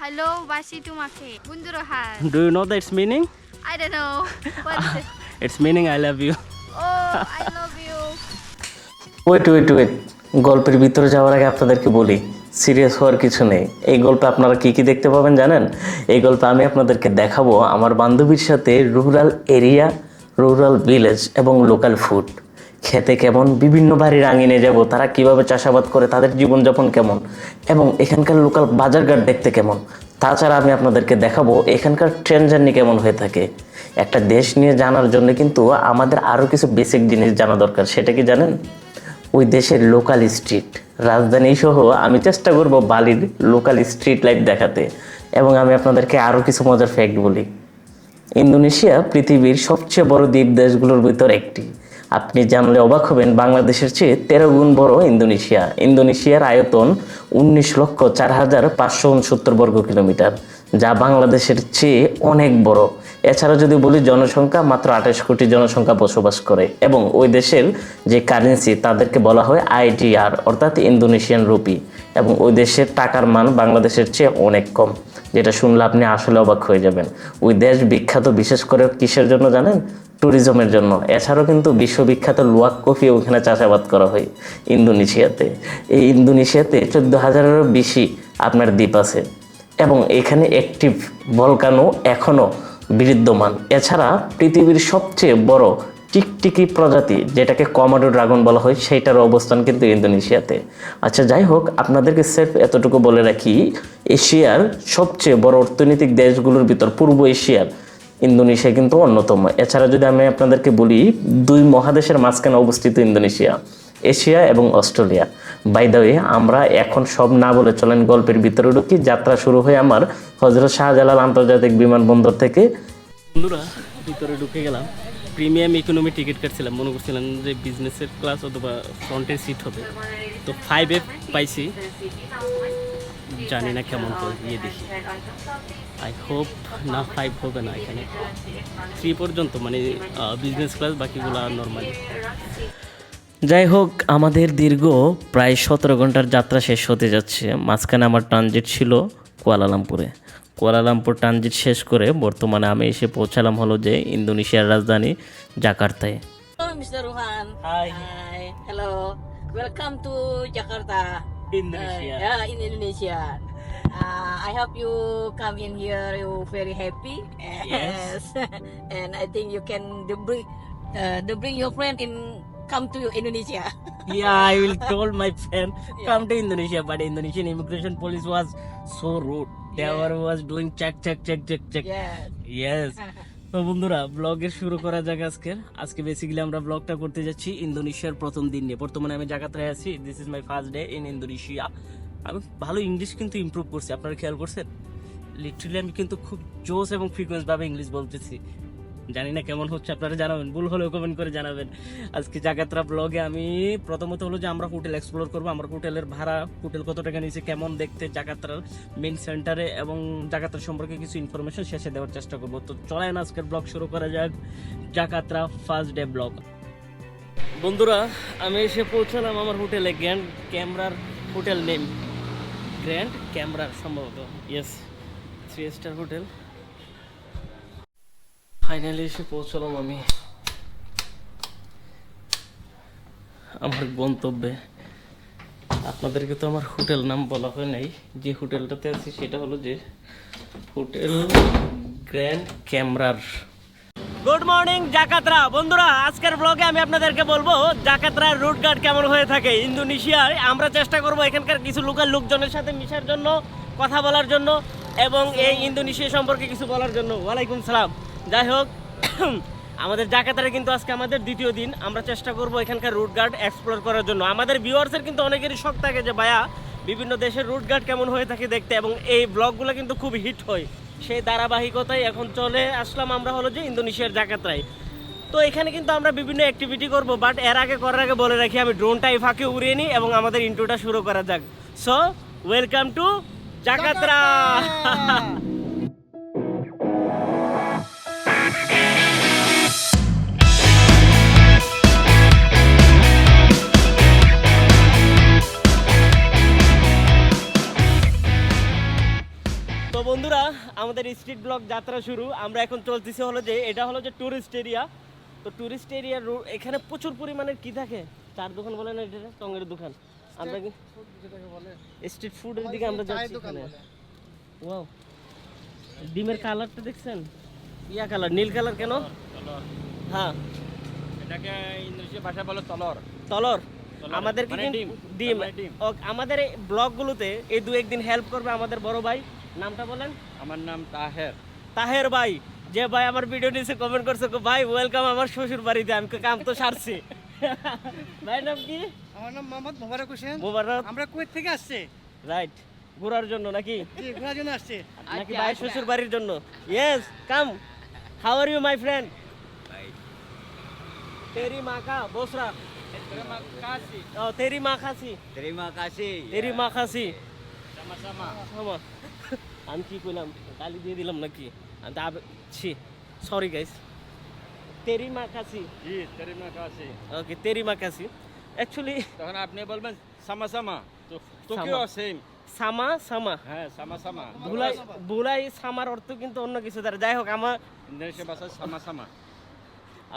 Hello, Washi Tumake. Bundurohan. Do you know its meaning? I don't know. What is it? Its meaning I love you. Oh, I love you. Wait গল্পের ভিতরে যাওয়ার আগে আপনাদেরকে বলি serious হওয়ার কিছু নেই। এই গল্পে আপনারা কি কি দেখতে পাবেন জানেন? এই গল্পে আমি আপনাদেরকে দেখাবো আমার বান্ধবীর সাথে রুরাল এরিয়া, রুরাল ভিলেজ এবং লোকাল ফুড খেতে কেমন, বিভিন্ন বাড়ির আঙিনে যাব, তারা কিভাবে চাষাবাদ করে, তাদের জীবনযাপন কেমন এবং এখানকার লোকাল বাজারঘাট দেখতে কেমন। তাছাড়া আমি আপনাদেরকে দেখাবো এখানকার ট্রেন জার্নি কেমন হয়ে থাকে। একটা দেশ নিয়ে জানার জন্য কিন্তু আমাদের আরও কিছু বেসিক জিনিস জানা দরকার। সেটা কি জানেন? ওই দেশের লোকাল স্ট্রিট, রাজধানী সহ আমি চেষ্টা করব বালির লোকাল স্ট্রিট লাইফ দেখাতে। এবং আমি আপনাদেরকে আরও কিছু মজার ফ্যাক্ট বলি। ইন্দোনেশিয়া পৃথিবীর সবচেয়ে বড় দ্বীপ দেশগুলোর ভিতর একটি। আপনি জানলে অবাক হবেন, বাংলাদেশের চেয়ে 13 গুণ বড় ইন্দোনেশিয়া। ইন্দোনেশিয়ার আয়তন 19,04,569 বর্গ কিলোমিটার, যা বাংলাদেশের চেয়ে অনেক বড়। এছাড়া যদি বলি জনসংখ্যা মাত্র 28 কোটি জনসংখ্যা বসবাস করে এবং ওই দেশের যে কারেন্সি তাদেরকে বলা হয় আইডিআর অর্থাৎ ইন্দোনেশিয়ান রুপি, এবং ওই দেশের টাকার মান বাংলাদেশের চেয়ে অনেক কম, যেটা শুনলে আপনি আসলে অবাক হয়ে যাবেন। ওই দেশ বিখ্যাত বিশেষ করে কিসের জন্য জানেন? ট্যুরিজমের জন্য। এছাড়াও কিন্তু বিশ্ববিখ্যাত লুয়াক কফি ওখানে চাষাবাদ করা হয় ইন্দোনেশিয়াতে। এই ইন্দোনেশিয়াতে 14,000-এরও বেশি আপনার দ্বীপ আছে এবং এখানে অ্যাক্টিভ ভলকানো এখনও বিদ্যমান। এছাড়া পৃথিবীর সবচেয়ে বড় টিকটিকি প্রজাতি, যেটাকে কমোডো ড্রাগন বলা হয়, সেইটার অবস্থান কিন্তু ইন্দোনেশিয়াতে। আচ্ছা যাই হোক, আপনাদেরকে সির্ফ এতটুকু বলে রাখি, এশিয়ার সবচেয়ে বড় অর্থনৈতিক দেশগুলোর ভিতর পূর্ব এশিয়ার ইন্দোনেশিয়া কিন্তু অন্যতম। এছাড়া যদি আমি আপনাদেরকে বলি, 2 মহাদেশের মাঝখানে অবস্থিত ইন্দোনেশিয়া, এশিয়া এবং অস্ট্রেলিয়া। বাই দ্য ওয়ে, আমরা এখন সব না বলে চলেন গল্পের ভিতরে ঢুকি। যাত্রা শুরু হয় আমার হযরত শাহজালাল আন্তর্জাতিক বিমানবন্দর থেকে। বন্ধুরা, ভিতরে ঢুকে গেলাম। প্রিমিয়াম ইকোনমি টিকিট কাটছিলাম, মনে করছিলাম যে বিজনেসের ক্লাস অথবা ফ্রন্টের সিট হবে, তো 5-এ পাইছি। জানি না কেমন করে, গিয়ে দেখি। আই হোপ না 5 হবে না, এখানে 3 পর্যন্ত, মানে বিজনেস ক্লাস, বাকিগুলো নর্মালি। যাই হোক, আমাদের দীর্ঘ প্রায় 17 ঘন্টার যাত্রা শেষ হতে যাচ্ছে। মাঝখানে আমার ট্রানজিট ছিল কুয়ালালামপুরে। কুয়ালালামপুর ট্রানজিট শেষ করে বর্তমানে আমি এসে পৌঁছালাম হলো যে ইন্দোনেশিয়ার রাজধানী জাকার্তায়। Hello, Mr. Rohan. Hi. Hi. Hello. Welcome to Jakarta. Indonesia. In Indonesia. I hope you come in here. You very happy. Yes. And I think you can bring your friend in. Come to Indonesia. Yeah, I will told my friend come to Indonesia, but Indonesian immigration police was so rude. They was doing check. Yes. Yes. তো বন্ধুরা, ব্লগের শুরু করা যাক আজকে basically আমরা ব্লগটা করতে যাচ্ছি ইন্দোনেশিয়ার প্রথম দিন নিয়ে। বর্তমানে আমি জাকার্তায় আছি। This is my first day in Indonesia. আমি ভালো ইংলিশ কিন্তু ইমপ্রুভ করছি, আপনারা খেয়াল করছেন? লিটারালি আমি কিন্তু খুব জোস এবং ফ্রিকোয়েন্স ভাবে ইংলিশ বলতেছি। জানি না কেমন হচ্ছে, আপনারা জানাবেন, ভুল হলেও কমেন্ট করে জানাবেন। আজকে জাকার্তা ব্লগে আমি প্রথমত হলো যে আমরা হোটেল এক্সপ্লোর করবো। আমার হোটেলের ভাড়া, হোটেল কত টাকা নিয়েছে, কেমন দেখতে জাকার্তার মেইন সেন্টারে, এবং জাকার্তার সম্পর্কে কিছু ইনফরমেশন শেষে দেওয়ার চেষ্টা করবো। তো চলেন আজকের ব্লগ শুরু করা যাক, জাকার্তা ফার্স্ট ডে ব্লগ। বন্ধুরা, আমি এসে পৌঁছালাম আমার হোটেলে, গ্র্যান্ড ক্যামরার হোটেল নেম, গ্র্যান্ড ক্যামরার সম্ভবত, ইয়েস, 3 স্টার হোটেল। ফাইনালি এসে পৌঁছলাম আমি আমার গন্তব্যে। আপনাদেরকে তো আমার হোটেল নাম বলা হয় নাই। যে হোটেলটাতে আছি সেটা হলো যে হোটেল গ্র্যান্ড ক্যামরার। Good morning Jakarta. বন্ধুরা, আজকের ব্লগে আমি আপনাদেরকে বলবো জাকার্তার রুট গার্ড কেমন হয়ে থাকে ইন্দোনেশিয়ায়। আমরা চেষ্টা করব এখানকার কিছু লোকাল লোকজনের সাথে মিশার জন্য, কথা বলার জন্য এবং এই ইন্দোনেশিয়া সম্পর্কে কিছু বলার জন্য। ওয়ালাইকুম সালাম। যাই হোক, আমাদের জাকার্তারে কিন্তু আজকে আমাদের দ্বিতীয় দিন। আমরা চেষ্টা করব এখানকার রুট গার্ড এক্সপ্লোর করার জন্য। আমাদের ভিউয়ার্সের কিন্তু অনেকেরই শখ থাকে যে ভাইয়া বিভিন্ন দেশের রুট গার্ড কেমন হয়ে থাকে দেখতে, এবং এই ব্লগগুলো কিন্তু খুব হিট হয়। সেই ধারাবাহিকতায় এখন চলে আসলাম আমরা হলো যে ইন্দোনেশিয়ার জাকার্তায়। তো এখানে কিন্তু আমরা বিভিন্ন অ্যাক্টিভিটি করব, বাট এর আগে করার আগে বলে রাখি আমি ড্রোনটা এই ফাঁকে উড়িয়ে নিই এবং আমাদের ইন্ট্রোটা শুরু করা যাক। So welcome to Jakarta. তো বন্ধুরা আমাদের স্ট্রিট ব্লগ যাত্রা শুরু। আমরা এখন চলতেছি হলো যে এটা হলো যে টুরিস্ট এরিয়া। তো টুরিস্ট এরিয়ার এখানে প্রচুর পরিমাণের কি থাকে, চার দোকান বলে না, এটা টঙ্গের দোকান। আমরা স্ট্রিট ফুডের দিকে আমরা যাচ্ছি এখানে। ওয়াও, ডিমের কালারটা দেখছেন, ইয়া কালার, নীল কালার কেন? হ্যাঁ, এটাকে ইংরেজি ভাষা বলে তলর। তলর। তলর, আমাদেরকে মানে কিন্তু ডিম, ডিম মানে ডিম। আমাদের এই ব্লগগুলোতে এই দু একদিন হেল্প করবে আমাদের বড় ভাই, নামটা বলেন? আমার নাম তাহের। তাহের ভাই, যে ভাই আমার ভিডিও নিচে কমেন্ট করছে, ভাই ওয়েলকাম আমার শ্বশুর বাড়িতে, আমি কাম তো সারছি। ভাই নাম কি? আমার নাম মোহাম্মদ মোবারক হোসেন। মোবারক। আমরা কুয়েত থেকে আসছি, রাইট, ঘোরার জন্য নাকি? জি, ঘোরার জন্য আসছি। নাকি ভাই শ্বশুর বাড়ির জন্য? Yes, come. How are you my friend? তেরি মা কা বসরা। Terima kasih. ও তেরি মা খাসি। Terima kasih. তেরি মা খাসি। Sama-sama. আমা আমি কি কইলাম, গালি দিয়ে দিলাম নাকি? আমি ছি, সরি গাইস। তেরি মা খাসি। জি, terima kasih. ওকে, তেরি মা খাসি। অ্যাকচুয়ালি তখন আপনি বলবেন sama-sama. তো Sama. তোকেও সেম। সামা সামা হ্যাঁ, sama-sama. বুলাই বুলাই সামার অর্থ কিন্তু অন্য কিছু দ্বারা। যাই হোক, আমার ইন্দোনেশিয়া ভাষায় sama-sama.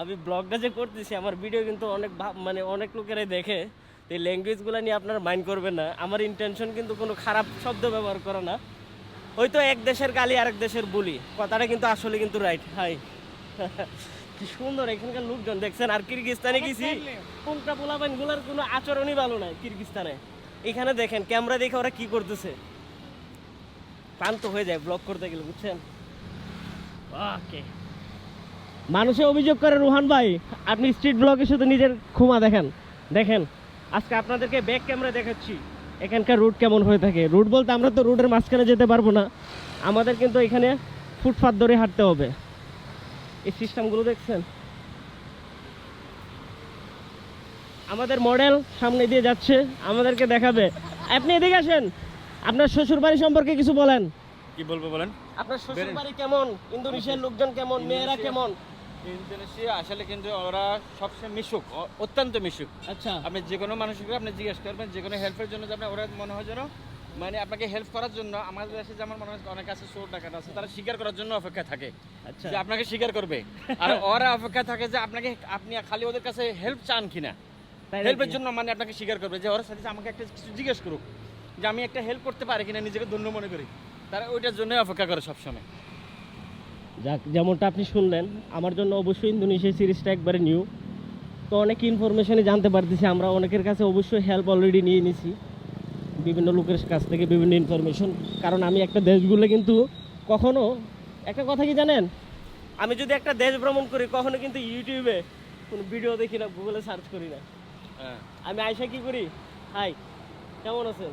আমি ব্লগটা যে করতেছি, আমার ভিডিও কিন্তু অনেক মানে অনেক লোকেরাই দেখে। তো এই ল্যাঙ্গুয়েজগুলো নিয়ে আপনারা মাইন্ড করবেন না। আমার ইন্টেনশন কিন্তু কোনো খারাপ শব্দ ব্যবহার করা না। হয়তো এক দেশের গালি আরেক দেশের বলি, কথাটা কিন্তু আসলে কিন্তু রাইট। হাই, কি সুন্দর এখানকার লোকজন দেখছেন। আর কিরগিজস্তানে গেছি, কোনটা পোলাপান গুলার কোনো আচরণই ভালো নাই কিরগিজস্তানে। এখানে দেখেন ক্যামেরা দেখে ওরা কি করতেছে, ক্লান্ত হয়ে যায় ব্লগ করতে গেলে, বুঝছেন? ওকে, মানুষে অভিযোগ করে রোহান ভাই আপনি স্ট্রিট ব্লগে শুধু নিজের ক্ষমা দেখেন। দেখেন আজকে আপনাদেরকে ব্যাক ক্যামেরা দেখাচ্ছি এখানকার রুট কেমন হয়ে থাকে। রুট বলতে আমরা তো রুটের মাঝখানে যেতে পারবো না, আমাদের কিন্তু এখানে ফুটপাথ ধরে হাঁটতে হবে। এই সিস্টেমগুলো দেখছেন, আমাদের মডেল সামনে দিয়ে যাচ্ছে, আমাদেরকে দেখাবে। আপনি এদিকে আসেন, আপনার শ্বশুর বাড়ি সম্পর্কে কিছু বলেন। কি বলবো বলেন? আপনার শ্বশুর বাড়ি কেমন, ইন্দোনেশিয়ার লোকজন কেমন, মেয়েরা কেমন? ইন্দোনেশিয়া আসলে কিন্তু ওরা সবসময় মিশুক, অত্যন্ত মিশুক। আচ্ছা, আপনি যে কোনো মানুষকে আপনি জিজ্ঞেস করবেন, যে কোনো হেল্পের জন্য আপনি, ওরা মনে হয় যেন মানে আপনাকে হেল্প করার জন্য। আমাদের দেশে যেমন মনে হয় অনেক আছে চোর ডাকাত আছে, তারা স্বীকার করার জন্য অপেক্ষা থাকে, আচ্ছা। যে আপনাকে স্বীকার করবে। আর ওরা অপেক্ষা থাকে যে আপনি খালি ওদের কাছে হেল্প চান কিনা, তাই নাকি? হেল্পের জন্য মানে আপনাকে স্বীকার করবে, যে ওরা সাথে আমাকে একটা কিছু জিজ্ঞেস করুক, যে আমি একটা হেল্প করতে পারি কিনা, নিজেকে ধন্য মনে করি। তারা ওইটার জন্যই অপেক্ষা করে সবসময়। যাক, যেমনটা আপনি শুনলেন, আমার জন্য অবশ্যই ইন্দোনেশিয়া সিরিজটা একবারে নিউ। তো অনেক ইনফরমেশনই জানতে পারতেছি আমরা, অনেকের কাছে অবশ্যই হেল্প অলরেডি নিয়ে নিছি, বিভিন্ন লোকের কাছ থেকে বিভিন্ন ইনফরমেশন। কারণ আমি একটা দেশগুলো কিন্তু কখনো, একটা কথা কি জানেন, আমি যদি একটা দেশ ভ্রমণ করি কখনো কিন্তু ইউটিউবে কোনো ভিডিও দেখি না, গুগলে সার্চ করি না। হ্যাঁ, আমি আয়সা কি করি, হাই কেমন আছেন,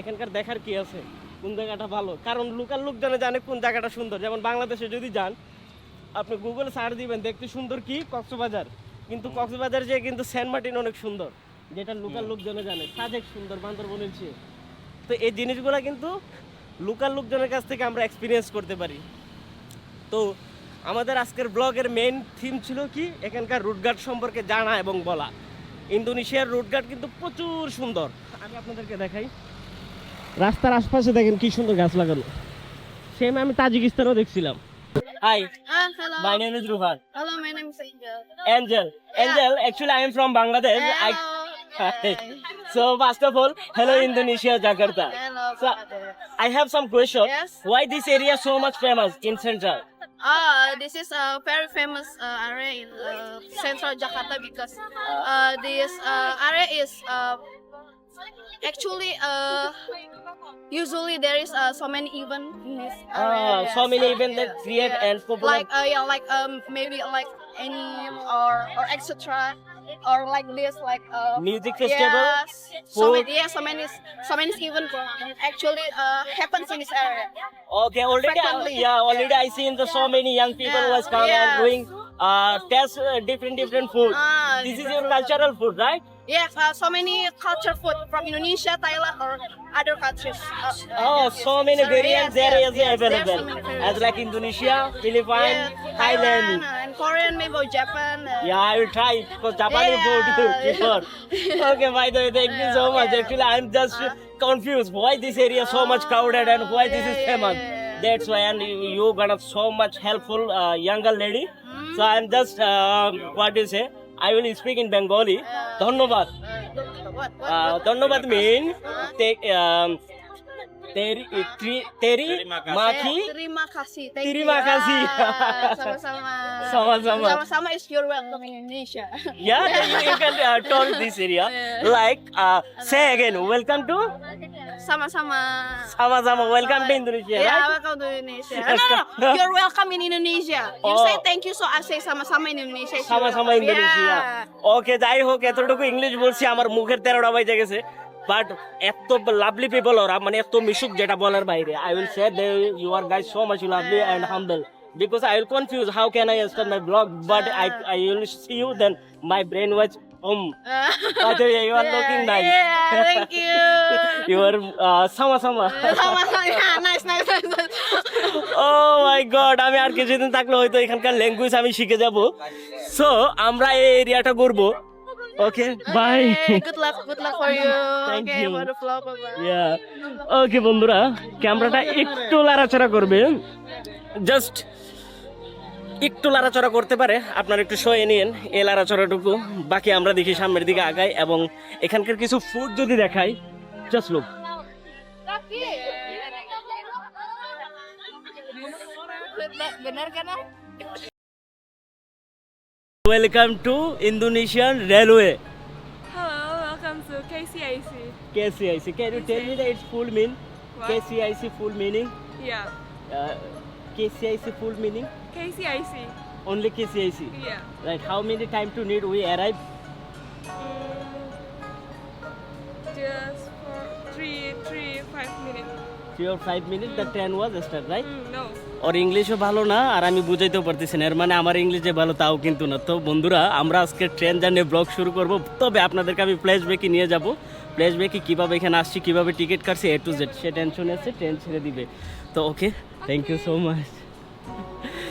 এখানকার দেখার কি আছে, কোন জায়গাটা ভালো। কারণ লোকাল লোকজনে জানে কোন জায়গাটা সুন্দর। যেমন বাংলাদেশে যদি যান, আপনি গুগলে সার্চ দিবেন, দেখতে সুন্দর কি কক্সবাজার, কিন্তু কক্সবাজার যে কিন্তু সেন্ট মার্টিন অনেক সুন্দর, যেটা লোকাল লোকজনে জানে। সাজেক সুন্দর বান্দরবনের চেয়ে। তো এই জিনিসগুলো কিন্তু লোকাল লোকজনের কাছ থেকে আমরা এক্সপিরিয়েন্স করতে পারি। তো আমাদের আজকের ব্লগের মেইন থিম ছিল কি, এখানকার রুটঘাট সম্পর্কে জানা এবং বলা। ইন্দোনেশিয়ার রুটঘাট কিন্তু প্রচুর সুন্দর। আমি আপনাদেরকে দেখাই, রাস্তার আশপাশে দেখেন কি সুন্দর গাছ লাগানো। সেম আমি তাজিকিস্তানেও দেখছিলাম। Hi, Hello. my name is Ruhan. Hello, my name is Angel. Angel. Angel, actually I am from Bangladesh. Hello. So first of all, hello Indonesia, Jakarta. Hello. So I have some question. Yes. Why this area so much famous in Central? This is a very famous area in central Jakarta because this area is actually usually there is so many events in this area. So many events that create and popular. Like maybe like anime or etc. Or like this like Music festival, Yes, food. so many events actually happens in this area. Okay, already, Frequently. already I seen the so many young people Yeah, was come and yes. doing test different food. This is your cultural food, right? Yes, so many culture food from Indonesia, Thailand, or other countries. Oh, so many variants there is There's available. so many As variants. like Indonesia, Philippines, Yeah, Thailand. and Korean, maybe Japan. Yeah, I will try because Japanese Yeah. food you prefer. Okay, by the way, thank you so much. Yeah. Actually, I'm just confused why this area so much crowded and why this is famous. That's why, and you got a so much helpful younger lady. So I'm just what do you say? I will speak in Bengali. Dhanyabad. What? Dhanyabad mean take teri maki. Terima kasih. Thank Terima you. kasih. Sama-sama. Sama-sama. Sama-sama is your welcome in Indonesia. Yeah, then you can told this area. Like say again, welcome to Sama-sama. Sama-sama. Welcome to Indonesia. Yeah, Right? welcome to Indonesia. No. You're welcome in Indonesia. You Oh. say thank you, so I say sama-sama in Indonesia. is you're সামা welcome. Indonesia Yeah. ওকে যাই হোক এতটুকু English বলছি আমার মুখের 13টা বাজে গেছে but এত লাভলি পিপল ওরা মানে এত মিশুক যেটা বলার বাইরে I will say they you are guys so much lovely and humble because I will confuse how can I start my blog but I will see you then my brain was but you are looking nice Yeah, thank you. you are sama-sama Sama-sama. Yeah, nice. oh my god আমি আর কিছুদিন থাকলে হয়তো এখানকার language আমি শিখে যাব so আমরা এই এরিয়াটা ঘুরবো okay bye Hey, good luck for you. Thank Okay, you. for the vlog. Bye-bye. ইয়া ওকে বন্ধুরা ক্যামেরাটা একটু লাড়াচাড়া করবে জাস্ট একটু লাড়াচাড়া করতে পারে আপনারা একটু সয়ে নিন এই লাড়াচাড়াটুকু বাকি আমরা দেখি সামনের দিকে আগাই এবং এখানকার কিছু ফুড যদি দেখাই just look Benar kan? Welcome to Indonesian railway Hello, welcome to KCIC. KCIC can you tell me the its full mean What? KCIC full meaning Yeah, KCIC full meaning KCIC. only KCIC Yeah. right how many time to need we arrive Just for 5 minutes. 3 or 5 minutes the train was start right No. ওর ইংলিশও ভালো না আর আমি বুঝাইতেও পারতেছি না এর মানে আমার English যে ভালো তাও কিন্তু না তো বন্ধুরা আমরা আজকে ট্রেন জার্নি ব্লগ শুরু করব তবে আপনাদেরকে আমি প্লেস ব্রেকে নিয়ে যাব প্লেস ব্রেকে কীভাবে এখানে আসছি কীভাবে টিকিট কাটছি A to Z সে টেনশন আছে ট্রেন ছেড়ে দিবে তো okay thank you so much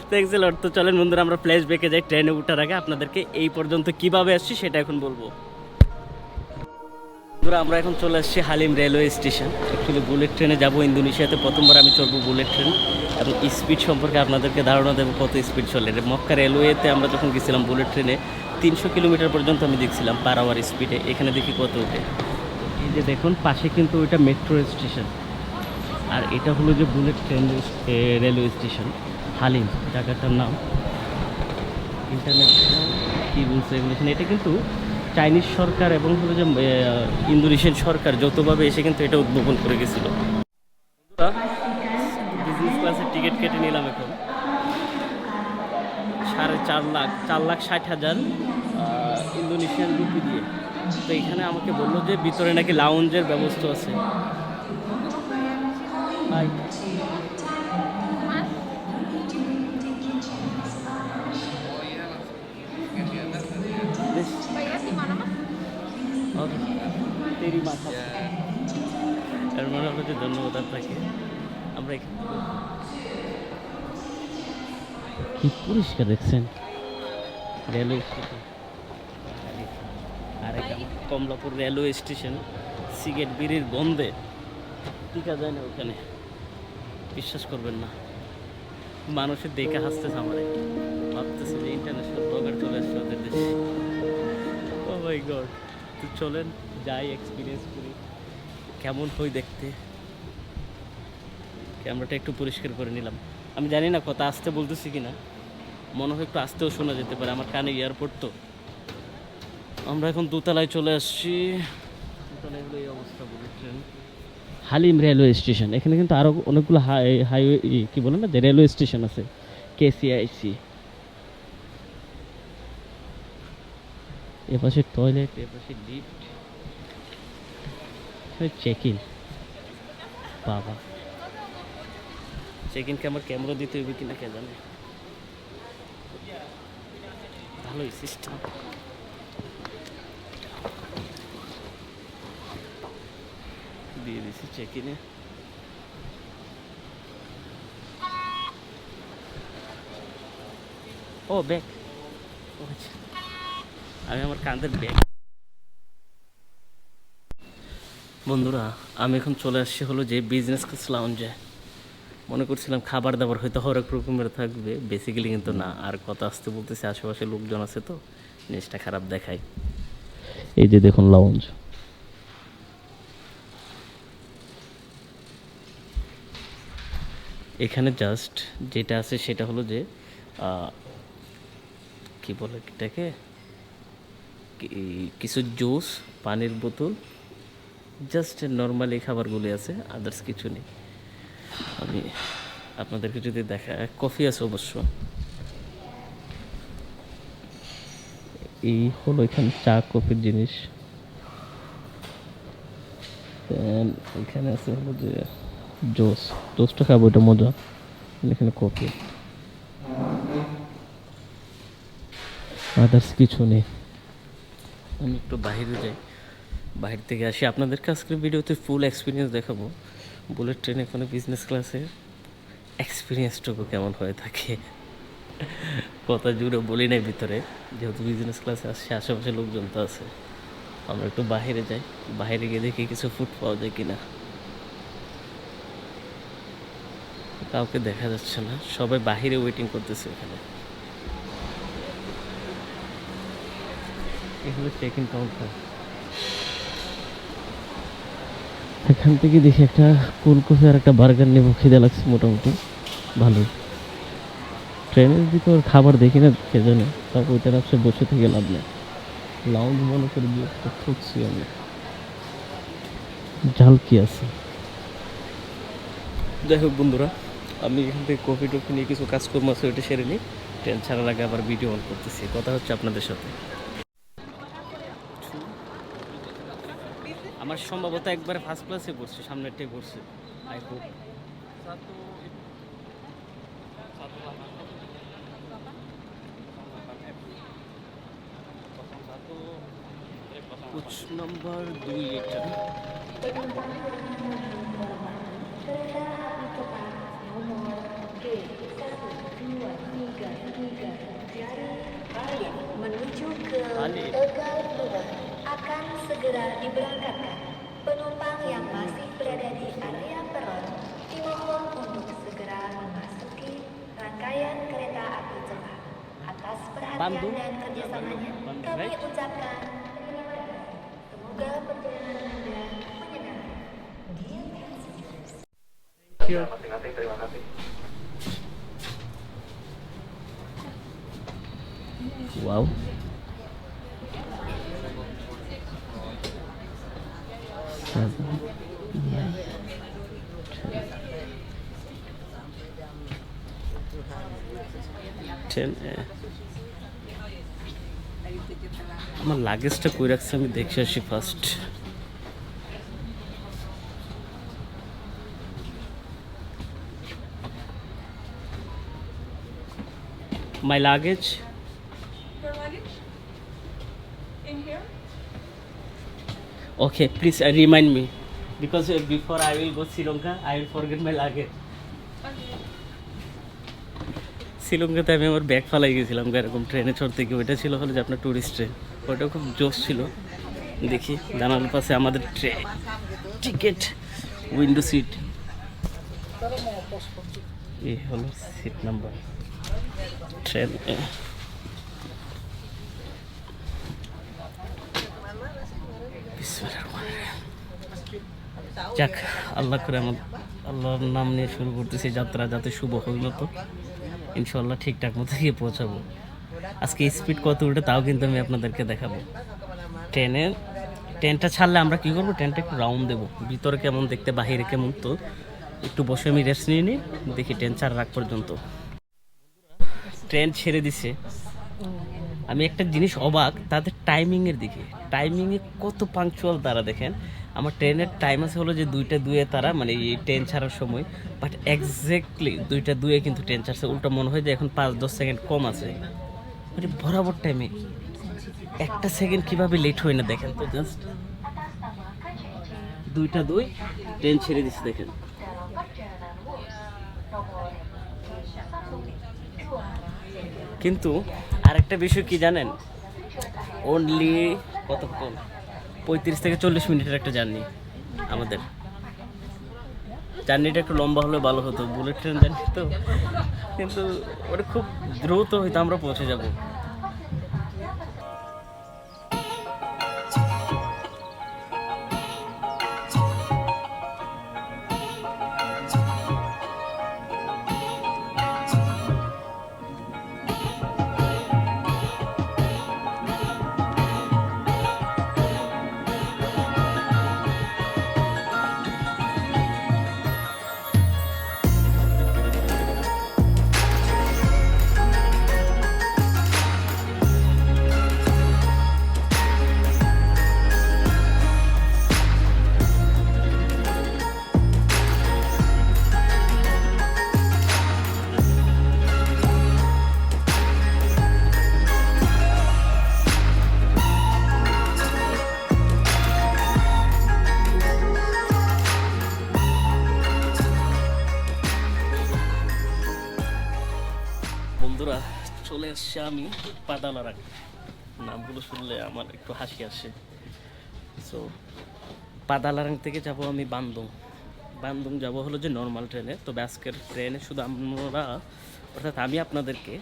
thanks a lot তো চলেন বন্ধুরা আমরা প্লেস ব্রেকে যাই ট্রেনে ওঠার আগে আপনাদেরকে এই পর্যন্ত কীভাবে আসছি সেটা এখন বলবো বন্ধুরা আমরা এখন চলে আসছি Halim railway station actually bullet ট্রেনে যাব ইন্দোনেশিয়াতে প্রথমবার আমি চলবো বুলেট ট্রেন এবং স্পিড সম্পর্কে আপনাদেরকে ধারণা দেবো কত স্পিড চলে মক্কা রেলওয়েতে আমরা যখন গেছিলাম বুলেট ট্রেনে 300 কিলোমিটার পর্যন্ত আমি দেখছিলাম পার আওয়ার স্পিডে এখানে দেখি কত ওঠে এই যে দেখুন পাশে কিন্তু ওইটা মেট্রো স্টেশন আর এটা হলো যে bullet train railway station Halim জায়গাটার নাম ইন্টারন্যাশনাল কি রুলস রেগুলেশন এটা কিন্তু চাইনিজ সরকার এবং হলো যে ইন্দোনেশিয়ান সরকার যৌথভাবে এসে কিন্তু এটা উদ্ভাবন করে গেছিল বিজনেস ক্লাসের টিকিট কেটে নিলাম এখন 4,60,000 ইন্দোনেশিয়ান রুপি দিয়ে তো এখানে আমাকে বললো যে ভিতরে নাকি লাউঞ্জের ব্যবস্থা আছে Hi. তেরি মাথা এর মানে আপনাকে ধন্যবাদ আপনাকে আমরা এখানে কি পরিষ্কার দেখছেন রেলওয়ে স্টেশন আর এটা কমলাপুর রেলওয়ে স্টেশন সিগারেট বিড়ির গন্ধে টিকা যায় না ওখানে বিশ্বাস করবেন না মানুষের দেখে হাসতেছে আমার ভাবতেছে যে ইন্টারন্যাশনাল ব্লগার চলে আসছে ওদের দেশে ও মাই গড তো চলেন যাই এক্সপিরিয়েন্স করি কেমন হই দেখতে ক্যামেরাটা একটু পরিষ্কার করে নিলাম আমি জানি না কথা আসতে বলতেছি কিনা মনে হয় একটু আসতেও শোনা যেতে পারে আমার কানে এয়ারপোর্ট তো আমরা এখন দোতলায় চলে আসছি দোতলায় হলো এই অবস্থা bullet train Halim railway station এখানে কিন্তু আরও অনেকগুলো হাইওয়ে কী বলে না যে রেলওয়ে স্টেশন আছে কেসিআইসি এপাশে টয়লেট এপাশে লিফট চেক ইন বাবা চেক ইনকে আমার ক্যামেরা দিতে হইবে কিনা কে জানে ভালোই সিস্টেম দিয়ে দিছি চেক ইনে ও ব্যাগ ও আচ্ছা আমি আমার কাঁধের ব্যাগ বন্ধুরা আমি এখন চলে আসছি হলো যে বিজনেস ক্লাস লাউঞ্জে মনে করছিলাম খাবার দাবার হয়তো হরেক রকমের থাকবে, বেসিক্যালি কিন্তু না। আর কথা আসতে বলতেছে আশেপাশে লোকজন আছে তো জিনিসটা খারাপ দেখায়। এই যে দেখুন লাউঞ্জ, এখানে জাস্ট যেটা আছে সেটা হলো যে কি বলে এটাকে, কিছু জুস, পানির বোতল, জাস্ট নর্মাল এই খাবারগুলি আছে, আদার্স কিছু নেই। আমি আপনাদেরকে যদি দেখা, কফি আছে অবশ্য। এই হলো এখানে চা কফির জিনিস। এখানে আছে হলো যে জোসটা খাবো, এটা মজা। এখানে কফি, আদার্স কিছু নেই। আমি একটু বাইরে যাই, বাইরে থেকে আসি, আপনাদেরকে আজকের ভিডিওতে ফুল এক্সপিরিয়েন্স দেখাবো বুলেট ট্রেনে কোনো বিজনেস ক্লাসে এক্সপিরিয়েন্সটুকু কেমন হয়ে থাকে। কথা জুড়ে বলি নাই ভিতরে, যেহেতু বিজনেস ক্লাসে আসছে, আশেপাশে লোকজন তো আছে। আমরা একটু বাইরে যাই, বাইরে গিয়ে দেখি কিছু ফুড পাওয়া যায় কিনা। কাউকে দেখা যাচ্ছে না, সবাই বাহিরে ওয়েটিং করতেছে এখানে। এগুলো চেক ইন কাউন্টার। এখান থেকে দেখি একটা কোল্ড কফি আর একটা বার্গার নেবো, খিদে লাগছে মোটামুটি ভালোই। ট্রেনের ভিতর খাবার দেখি না কে জানে, তারপর ওইটা রাখছে বসে থেকে লাভ নেই। লাউঞ্জ মনে করে দিয়ে ঠকছি আমি। ঝাল কি আছে, যাই হোক বন্ধুরা, আমি এখান থেকে কফি টফি নিয়ে কিছু কাজকর্ম আছে ওইটা সেরে নিই। ট্রেন ছাড়ার আগে আবার ভিডিও অন করতেছি, কথা হচ্ছে আপনাদের সাথে। আমার সম্ভবত একবারে ফার্স্ট ক্লাসে পড়ছে, সামনেরটাই পড়ছে, আই হোপ। कुछ नंबर 2 এটা। Menuju ke Bali. Tegal Luar akan segera diberangkatkan. Penumpang yang masih berada di area peron dimohon untuk segera memasuki rangkaian kereta api cepat. Atas perhatian Bandung. dan kerjasamanya, Bandung, kami right? ucapkan terima kasih. Semoga perjalanan Anda menyenangkan. Dear passengers. terima kasih. Wow. আমার লাগেজটা কই রাখছে আমি দেখে আসি first. My luggage. Your luggage? In here? Okay, please remind me because before I will go Sri Lanka, I will forget my luggage. Okay. শ্রীলঙ্কাতে আমি আমার bag ফালাই গেছিলাম এরকম ট্রেনে চড়তে গিয়ে। ওইটা ছিল হলো যে আপনার ট্যুরিস্ট ট্রেন, ওইটা খুব জোশ ছিল। দেখি জানালার পাশে আমাদের ট্রেন টিকিট, উইন্ডো সিট, এই হলো সিট নাম্বার ট্রেন। যাক, আল্লাহ করে আল্লাহর নাম নিয়ে শুরু করতেছি যাত্রা, যাতে শুভ হইল তো ইনশাল্লাহ ঠিকঠাক মতো গিয়ে পৌঁছাবো। আজকে স্পিড কত উঠে তাও কিন্তু আমি আপনাদেরকে দেখাবো। ট্রেনটা ছাড়লে আমরা কী করবো, ট্রেনটা একটু রাউন্ড দেবো, ভিতরে কেমন দেখতে বাহিরে কেমন, তো একটু বসে আমি রেস্ট নিয়ে নিই, দেখি ট্রেন ছাড়ার আগ পর্যন্ত। ট্রেন ছেড়ে দিছে, আমি একটা জিনিস অবাক তাদের টাইমিংয়ের দিকে। টাইমিংয়ে কত পাংচুয়াল তারা, দেখেন আমার ট্রেনের টাইম আছে হলো যে 2:02 তারা, মানে এই ট্রেন ছাড়ার সময়, বাট এক্স্যাক্টলি 2:02 কিন্তু ট্রেন ছাড়ছে। উল্টা মনে হয় যে এখন 5-10 সেকেন্ড কম আছে, মানে বরাবর টাইমে একটা সেকেন্ড কীভাবে লেট হয় না দেখেন তো। জাস্ট 2:02 ট্রেন ছেড়ে দিচ্ছে দেখেন। কিন্তু আরেকটা বিষয় কি জানেন, অনলি কতক্ষণ, 35 থেকে 40 মিনিটের একটা জার্নি আমাদের। জার্নিটা একটু লম্বা হলে ভালো হতো, বুলেট ট্রেন জার্নি তো, কিন্তু ওটা খুব দ্রুত হয়তো আমরা পৌঁছে যাব। বন্ধুরা চলে এসছি আমি পাদালারাং। নামগুলো শুনলে আমার একটু হাসি আসে। সো পাদালারাং থেকে যাব আমি বান্দং। বান্দং যাব হলো যে নর্মাল ট্রেনে। তবে আজকের ট্রেনে শুধু আমরা, অর্থাৎ আমি আপনাদেরকে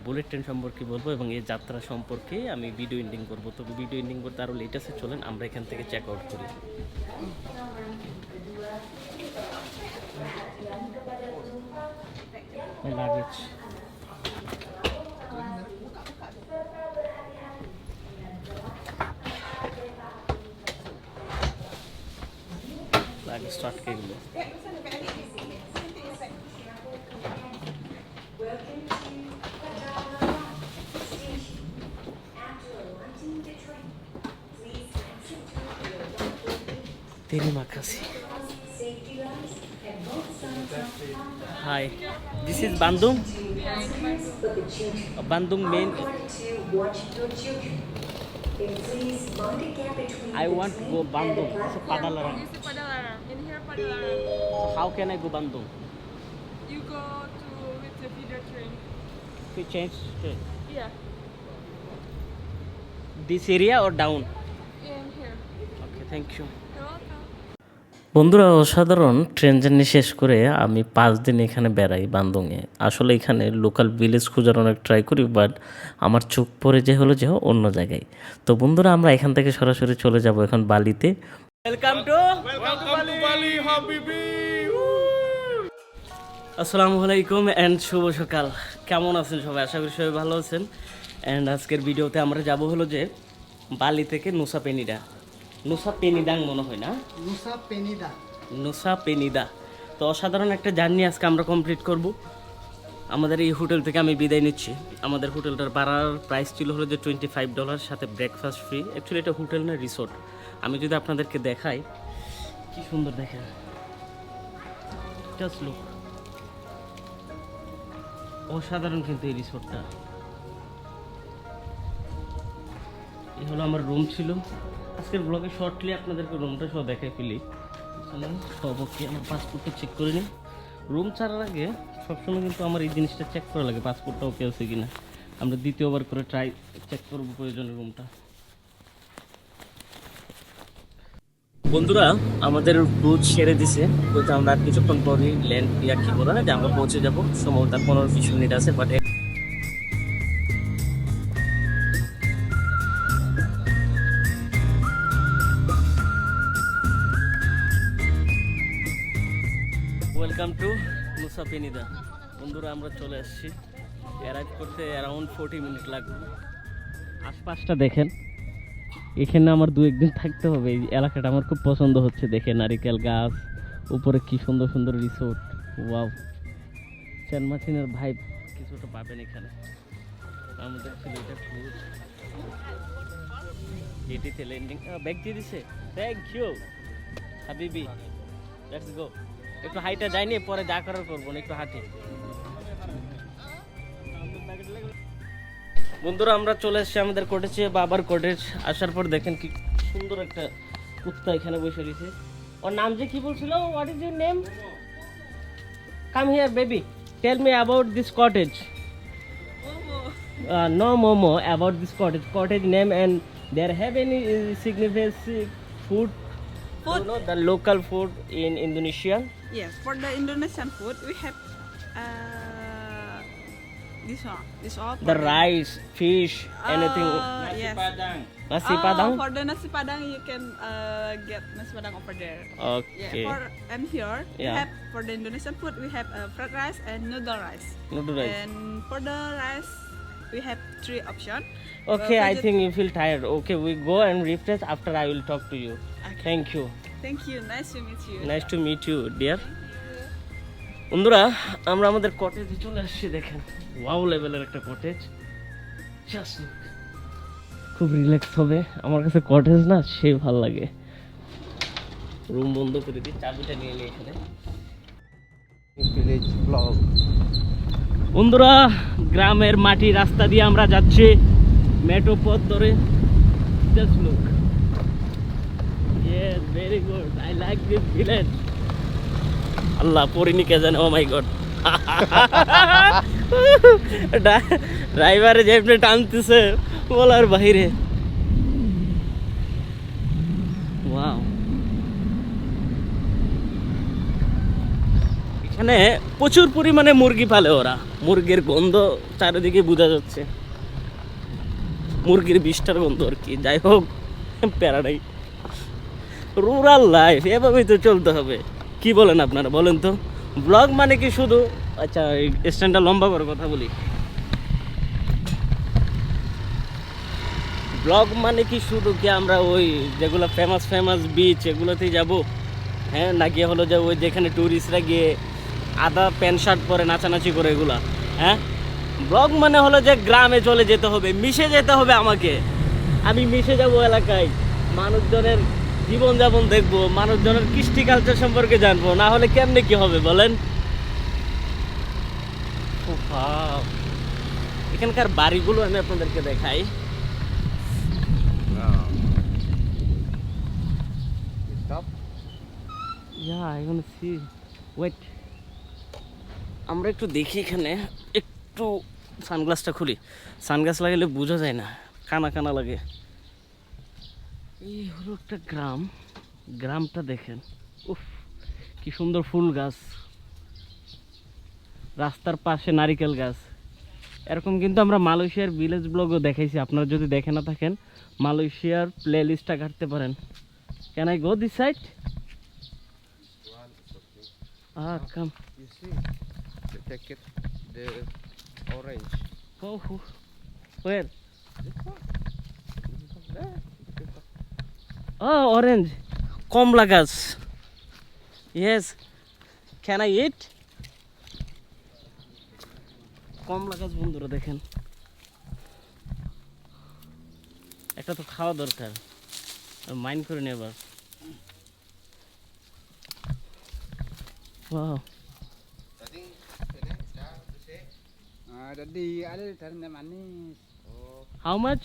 বুলেট ট্রেন সম্পর্কে বলবো এবং এই যাত্রা সম্পর্কে আমি ভিডিও এন্ডিং করবো। তবে ভিডিও এন্ডিং করতে আরও লেট আছে, চলেন আমরা এখান থেকে চেক আউট করি। লাগেজ আটকে গেল। Terima kasih. Hi, this is Bandung. Bandung main. I want to go Bandung. So Padalarang. This is Padalarang. In here, Padalarang. So how can I go Bandung? You go to with the feeder train. We change to Yeah, this area or down? in here. Okay, thank you. You're welcome. বন্ধুরা, অসাধারণ train journey শেষ করে আমি 5 দিন এখানে বেড়াই বান্দংয়ে। আসলে এখানে লোকাল ভিলেজ খোঁজার অনেক ট্রাই করি, বাট আমার চোখ পড়ে যে হলো যে অন্য জায়গায়। তো বন্ধুরা, আমরা এখান থেকে সরাসরি চলে যাব এখন বালিতে। Welcome to Bali, Habibi. আসসালামু আলাইকুম এন্ড শুভ সকাল। কেমন আছেন সবাই? আশা করি সবাই ভালো আছেন। এন্ড আজকের ভিডিওতে আমরা যাব হলো যে বালি থেকে নুসা পেনিডাং মনে হয় না, নুসা পেনিদা। তো অসাধারণ একটা জার্নি আজকে আমরা কমপ্লিট করব। আমাদের এই হোটেল থেকে আমি বিদায় নিচ্ছি। আমাদের হোটেলটার ভাড়ার প্রাইস ছিল হলো যে $25, সাথে ব্রেকফাস্ট ফ্রি। অ্যাকচুয়ালি এটা হোটেল না, রিসোর্ট। আমি যদি আপনাদেরকে দেখাই, কি সুন্দর দেখেন, জাস্ট লুক, অসাধারণ কিন্তু এই রিসোর্টটা। এই হলো আমার রুম ছিল। আজকের ব্লগে শর্টলি আপনাদেরকে রুমটা সব দেখাই ফেলি। সব ওকে, আমার পাসপোর্টটা চেক করে নিন। রুম ছাড়ার আগে সবসময় কিন্তু আমার এই জিনিসটা চেক করা লাগে, পাসপোর্টটা ওকে আছে কিনা। আমরা দ্বিতীয়বার করে চেক করবো প্রয়োজনে রুমটা। বন্ধুরা, আমাদের রুট সেরে দিছে, বলতে আমরা আর কিছুক্ষণ পরই ল্যান্ড কি বলে না যে আমরা পৌঁছে যাবো। সম্ভবত 15-20 মিনিট আছে, বাট ওয়েলকাম টু নুসা পেনিদা। বন্ধুরা, আমরা চলে আসছি। অ্যারাইভ করতে অ্যারাউন্ড 40 মিনিট লাগবে। আশপাশটা দেখেন, এখানে আমার 2-1 দিন থাকতে হবে। এই এলাকাটা আমার খুব পছন্দ হচ্ছে দেখে, নারিকেল গাছ, উপরে কি সুন্দর সুন্দর রিসোর্ট। ওয়াও, সেন্ট মার্টিনের ভাইব কিছুটা পাবেন এখানে। আমাদের ছিল এটা ফুড এটিতে ল্যান্ডিং। ব্যাগ দিয়ে দিছে, থ্যাংক ইউ হাবিবি। Let's go. একটু হাইটা যায়নি, পরে যা করার করবো না, একটু হাঁটি। বন্ধুরা, আমরা চলে এসেছি আমাদের কটেজে, বাবার কটেজ। আসার পর দেখেন কি সুন্দর একটা কুত্তা এখানে বসে রয়েছে। ওর নাম যে কি বলছিল? What is your name? Come here baby, tell me about this cottage. No momo, about this cottage, cottage name, and there have any significance food Food? You know the local food in Indonesia? Yes, for the Indonesian food, we have this one. This all. The rice, fish, anything. Yes. Nasi padang? For the nasi padang, you can get nasi padang over there. Okay. And here we Yeah. have for the Indonesian food, we have fried rice and noodle rice. Noodle rice. And for the rice, we have 3 options. Okay, I think you feel tired. Okay, we go and refresh. After I will talk to you. Okay. Thank you. Thank you. Nice to meet you. Nice to meet you dear. বন্ধুরা আমরা আমাদের কটেজে চলে আসছি, দেখেন wow লেভেলের একটা cottage. Just খুব relax হবে। আমার কাছে কটেজ না সেই ভালো লাগে। রুম বন্ধ করে দিই, চাবিটা নিয়ে নিই এখানে। Village blog. বন্ধুরা গ্রামের মাটি রাস্তা দিয়ে আমরা যাচ্ছি মেট্রো পথ ধরে। Just look, yes very good, I like this village. আল্লাহ পরিনি কে জানে, ও মাই গড। ড্রাইভারে যেমনি টানতেছে বলার বাইরে। ওয়াও, এখানে প্রচুর পরিমাণে মুরগি পালে ওরা। মুরগির গন্ধ চারিদিকে বোঝা যাচ্ছে, মুরগির বিষ্ঠার গন্ধ আর কি। যাই হোক, প্যারাডাই রুরাল লাইফ, এভাবেই তো চলতে হবে। কি বলেন আপনারা, বলেন তো? ব্লগ মানে কি শুধু, আচ্ছা স্ট্যান্ডটা লম্বা করে কথা বলি, ব্লগ মানে কি শুধু কি আমরা ওই যেগুলো ফেমাস ফেমাস বিচ এগুলোতেই যাব, হ্যাঁ, নাকি হলো যে ওই যেখানে ট্যুরিস্টরা গিয়ে আদা প্যান্ট শার্ট পরে নাচানাচি করে এগুলা, হ্যাঁ? ব্লগ মানে হলো যে গ্রামে চলে যেতে হবে, মিশে যেতে হবে আমাকে। আমি মিশে যাব এলাকায়, মানুষজনের জীবনযাপন দেখবো, মানুষজনের কৃষ্টি কালচার সম্পর্কে জানবো, না হলে কেমনে কি হবে বলেন? এখানকার বাড়িগুলো আমি আপনাদেরকে দেখাই। আমরা একটু দেখি এখানে, একটু সানগ্লাসটা খুলি। সানগ্লাস লাগালে বোঝা যায় না, কানা কানা লাগে। এই হলো একটা গ্রাম, গ্রামটা দেখেন, উফ কি সুন্দর ফুল গাছ, রাস্তার পাশে নারিকেল গাছ। এরকম কিন্তু আমরা মালয়েশিয়ার ভিলেজ ব্লগও দেখাইছি, আপনারা যদি দেখে না থাকেন মালয়েশিয়ার প্লে লিস্টটা ঘাটতে পারেন। Can I go this side? Come. You see, take it, the orange. Where? Oh, orange. Komla গাছ। Yes. Can I eat? কমলা গাছ বন্ধুরা দেখেন, একটা তো খাওয়া দরকার, মাইন্ড করে নেবার। Wow. Tadi ada tanda manis. Oh. How much?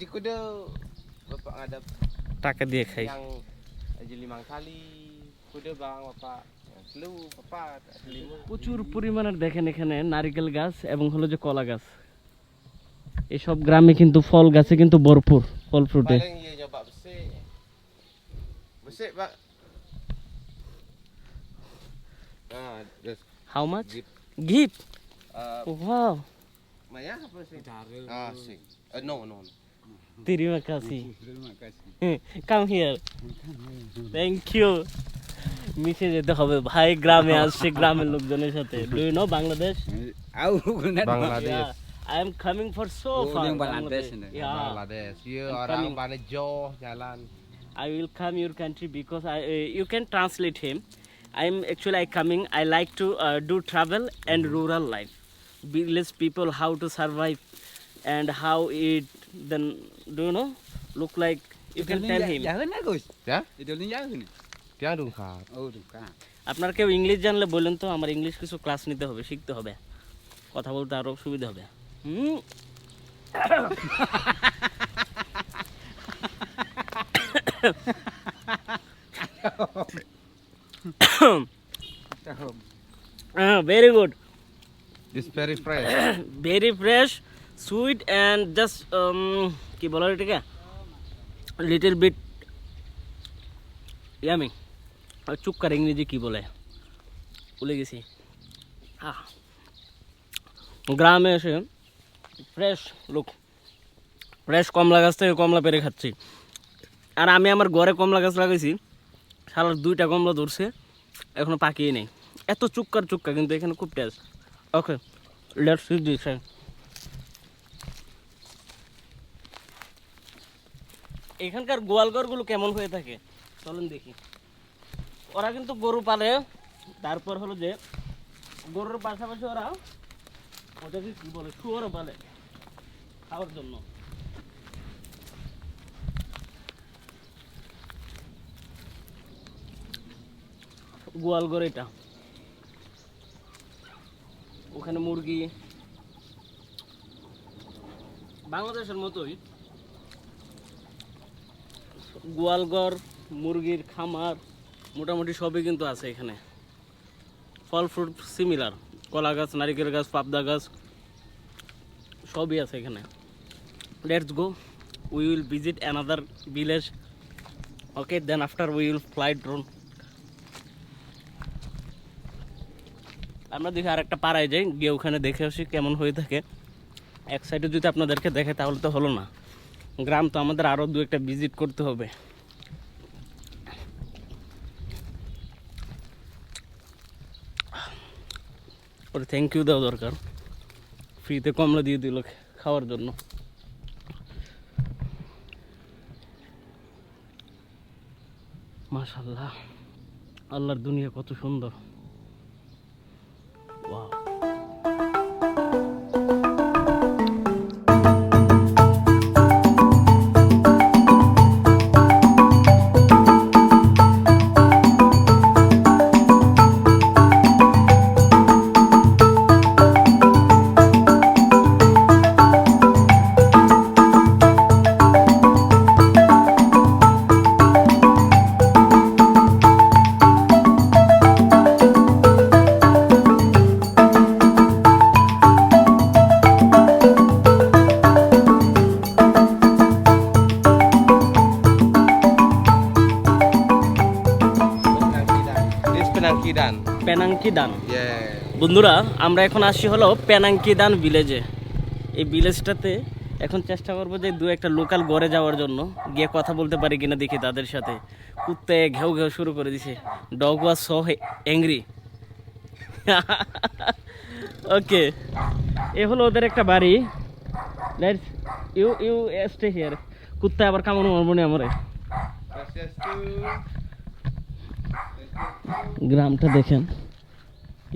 Jika dia bapak ngadap টাকা দিয়ে খাই। yang aja 5 kali, kuda bang bapak selu bapak lima. প্রচুর পরিমাণের দেখেন এখানে নারিকেল গাছ এবং হলো যে কলা গাছ। এসব গ্রামে কিন্তু ফল গাছে কিন্তু ভরপুর, ফল ফ্রুটে। Paling ia nyoba besik. Besik pak. Just How much? Gift. Gift. uh, Wow. Maya apa sih? Sing. No. Terima kasih. Come here. Thank you. মিশে যেতে হবে ভাই, গ্রামে আসছে গ্রামের লোকজনের সাথে। Do you know Bangladesh? Bangladesh. Yeah. I am coming for so far. Bangladesh. Yeah. Bangladesh. Ya I'm orang coming. Banejo jalan. I will come your country because you can translate him. I coming. I like to do travel and rural life, village people, how to survive and how it then do you know look like. You can tell him. Ya? Dia dungka. আপনার কেউ English জানলে বলেন তো, আমার English কিছু class নিতে হবে, শিখতে হবে, কথা বলতে আরো সুবিধা হবে। Very good. This very fresh. Very fresh, sweet and just কি বলা এটাকে, লিটল বিট ইয়ামি চুক্কার ইংরেজি কি বলে ভুলে গেছি। গ্রামে এসে ফ্রেশ লুক, ফ্রেশ কমলা গাছ থেকে কমলা পেরে খাচ্ছি। আর আমি আমার ঘরে কমলা গাছ লাগাইছি, শালার 2টা কমলা ধরছে, এখনো পাকিয়ে নেই। এত চুক্কা কিন্তু এখানে খুব test. Okay, let's see this. এখানকার গোয়ালঘরগুলো কেমন হয়ে থাকে চলেন দেখি। ওরা কিন্তু গরু পালে, তারপর হলো যে গরুর পাশাপাশি ওরা ওটাকে কি বলে শুয়োরও পালে খাওয়ার জন্য। গোয়ালঘর এটা, ওখানে মুরগি বাংলাদেশের মতোই গোয়ালঘর, মুরগির খামার মোটামুটি সবই কিন্তু আছে এখানে। ফল ফ্রুট সিমিলার, কলা গাছ, নারিকেল গাছ, পাবদা গাছ সবই আছে এখানে। Let's go, we will visit another village. Okay, then after we will fly drone. আমরা দেখি আরেকটা পাড়ায় যাই, গিয়ে ওখানে দেখে আসি কেমন হয়ে থাকে। এক সাইডে যদি আপনাদেরকে দেখে তাহলে তো হলো না, গ্রাম তো আমাদের আরও 2-1টা ভিজিট করতে হবে। ওর থ্যাংক ইউ দেওয়া দরকার, ফ্রিতে কমলা দিয়ে দিল খাওয়ার জন্য। মাশাআল্লাহ, আল্লাহর দুনিয়া কত সুন্দর। ওয়াও। পেনাঙ্কিদান। বন্ধুরা, আমরা এখন আসছি হলো পেনাঙ্কিদান ভিলেজে। এই ভিলেজটাতে এখন চেষ্টা করবো যে 2-1টা লোকাল ঘরে যাওয়ার জন্য, গিয়ে কথা বলতে পারি কিনা দেখি তাদের সাথে। কুত্তে ঘেউ ঘেউ শুরু করে দিছে, dog was so angry. Okay, এ হলো ওদের একটা বাড়ি। Let's you stay here. কুত্তা আবার কামড় মারবো না আমারে। গ্রামটা দেখেন,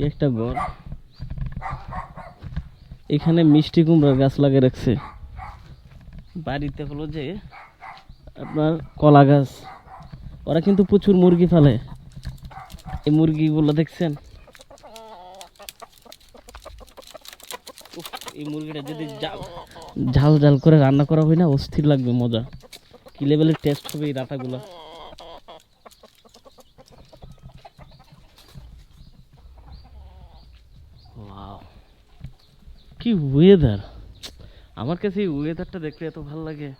একটা ঘর, এখানে মিষ্টি কুমড়ার গাছ লাগিয়ে রাখছে। বাড়িতে হলো যে আপনার কলা গাছ। ওরা কিন্তু প্রচুর মুরগি পালে। এই মুরগিগুলো দেখছেন, এই মুরগিটা যদি ঝাল ঝাল করে রান্না করা হয় না, অস্থির লাগবে, মজা। কি লেভেলের টেস্ট হবে এই রান্নাগুলো। কি ওয়েদার! আমার কাছে এই ওয়েদারটা দেখলে এত ভালো লাগে।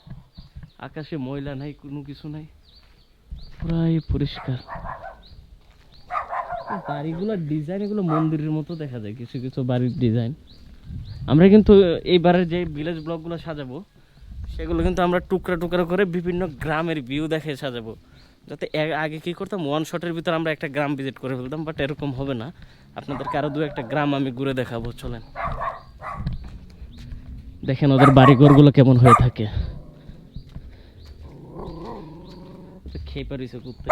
আকাশে ময়লা নাই, কোনো কিছু নাই, পুরাই পরিষ্কার। বাড়িগুলোর ডিজাইন এগুলো মন্দিরের মতো দেখা যায়, কিছু কিছু বাড়ির ডিজাইন। আমরা কিন্তু এইবারের যে ভিলেজ ব্লগগুলো সাজাবো, সেগুলো কিন্তু আমরা টুকরা টুকরা করে বিভিন্ন গ্রামের ভিউ দেখে সাজাবো, যাতে আগে কী করতাম, 1 শটের ভিতর আমরা একটা গ্রাম ভিজিট করে ফেলতাম। বাট এরকম হবে না, আপনাদেরকে আরও 2-1টা গ্রাম আমি ঘুরে দেখাবো। চলেন দেখেন ওদের বাড়িঘরগুলো কেমন হয়ে থাকে। খেয়ে পারিস কুত্তে।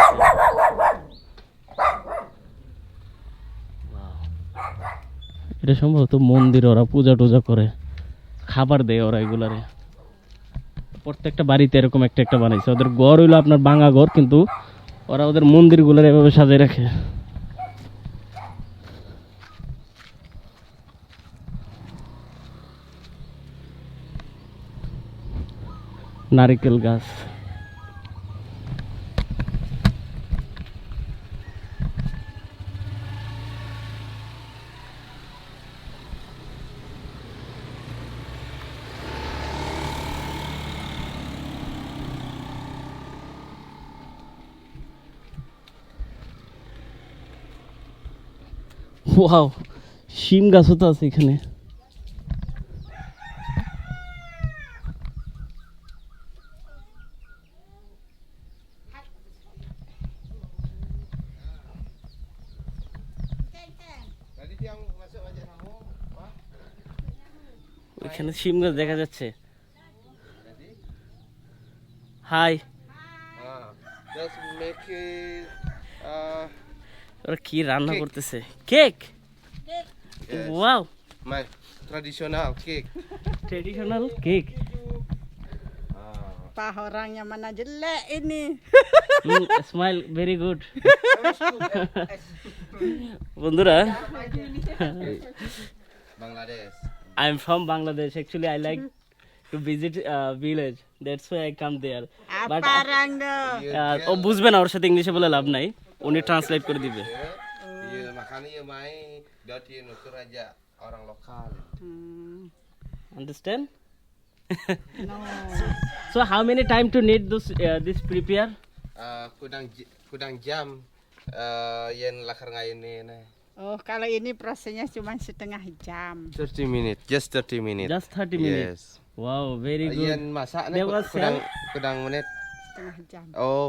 এটা সম্ভবত মন্দির, ওরা পূজা টুজা করে, খাবার দেয় ওরা এগুলারে। প্রত্যেকটা বাড়িতে এরকম একটা একটা বানাইছে। ওদের ঘর হইলো আপনার ভাঙা ঘর, কিন্তু ওরা ওদের মন্দিরগুলোর এভাবে সাজিয়ে রাখে। নারিকেল গাছ, ওয়াও, শিম গাছও তো আছে এখানে। ওইখানে শিম গাছ দেখা যাচ্ছে। হাই, Just make it ওরা কি রান্না করতেছে? Cake. Wow, my traditional cake. Traditional cake. Pak orangnya mana jelek ini. Smile very good. বন্ধুরা, Bangladesh. I am from Bangladesh. Actually, I like to visit village. That's why I come there. But Apa orang dah? ও বুঝবে না, ওর সাথে ইংলিশে বলে লাভ নাই, উনি translate করে দিবে। Iya, makanya ya mai dari nutur aja orang lokal. Understand? So how many time to need this prepare? Kudang jam yen lakar ngaini nah. Oh, kalau ini prosesnya cuma setengah jam. 30 minutes, just 30 minutes. Just 30 minutes. Yes. Wow, very good. Yen masak There nih was kudang menit. Setengah jam. Oh,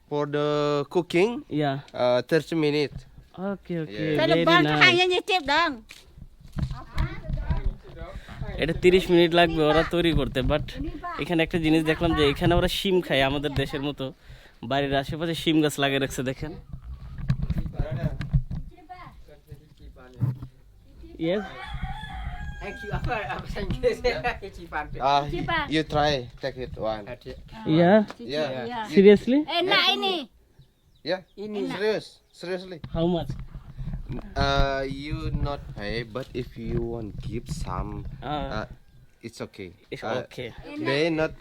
for the cooking Yeah. 30 minutes. Okay, okay. Yeah. Kalau Very bang nice. hanya nyicip dong. এটা 30 minute লাগবে ওরা তৈরি করতে, but এখানে একটা জিনিস দেখলাম যে এখানে ওরা শিম খায় আমাদের দেশের মতো। বাড়ির আশেপাশে শিম গাছ লাগিয়ে রাখছে, দেখেন। Yes. You try, take it one. Yeah. Yeah. Seriously? Enak ini. Yeah. Seriously. How much? You not pay, but if you want give some, it's okay. It's okay. They not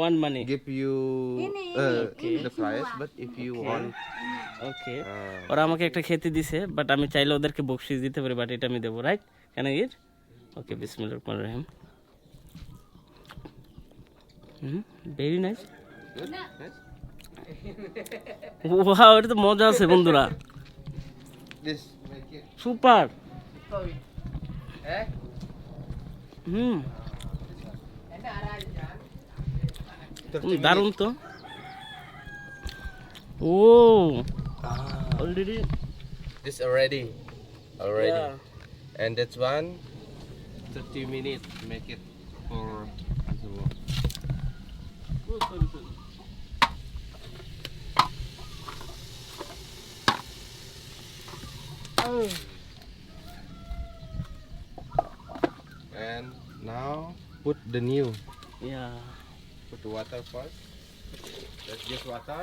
One money. give you the price, but if you want, ওকে, ওরা আমাকে একটা খেতে দিছে, but আমি চাইলে ওদেরকে বকশিস দিতে পারি, বাট এটা আমি দেবো, right? Can I eat? Okay, বিসমিল্লাহির রহমানির রহিম। Very nice. ওয়াও, এটা তো মজা আছে বন্ধুরা, this make it. সুপার। দারুণ তো। ও already This already, Yeah. and that's one 30 minutes make it for. And now put the new. Yeah Put the water first. That's just water,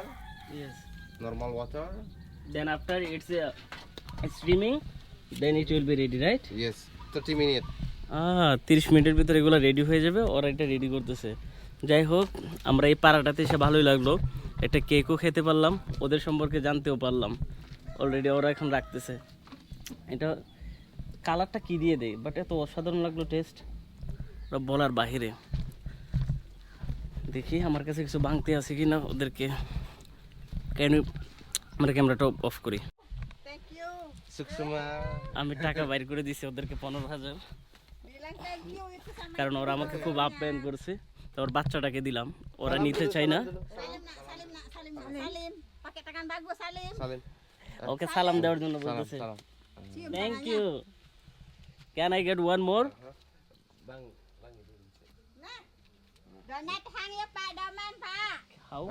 yes, normal water. Then after it's streaming then it will be ready, right? Yes, 30 minutes. 30 মিনিটের ভিতরে এগুলো ready হয়ে যাবে, ওরা এটা ready করতেছে। যাই হোক, আমরা এই পাড়াটাতে এসে ভালোই লাগলো, একটা কেকও খেতে পারলাম, ওদের সম্পর্কে জানতেও পারলাম। অলরেডি ওরা এখন রাখতেছে। এটা কালারটা কি দিয়ে দেয়, বাট এত অসাধারণ লাগলো টেস্ট, ওরা বলার বাহিরে। দেখি আমার কাছে কিছু ভাঙতে আছে কি না ওদেরকে। কেন আমরা ক্যামেরাটা অফ করি। Thank you. Suksuma. আমি টাকা বাইর করে দিছি ওদেরকে 15,000, Bilang thank you itu sama কারণ ওরা আমাকে খুব আপ্যায়ন করছে। তো ওর বাচ্চাটাকে দিলাম, ওরা নিতে চায় না। Salim. Pakai tangan bagus Salim. Salim. ওকে সালাম দেওয়ার জন্য Salam. বলতেছে। Salam. Thank you. Can I get one more? Bang. Donat hang ya Pak Daman Pak. How?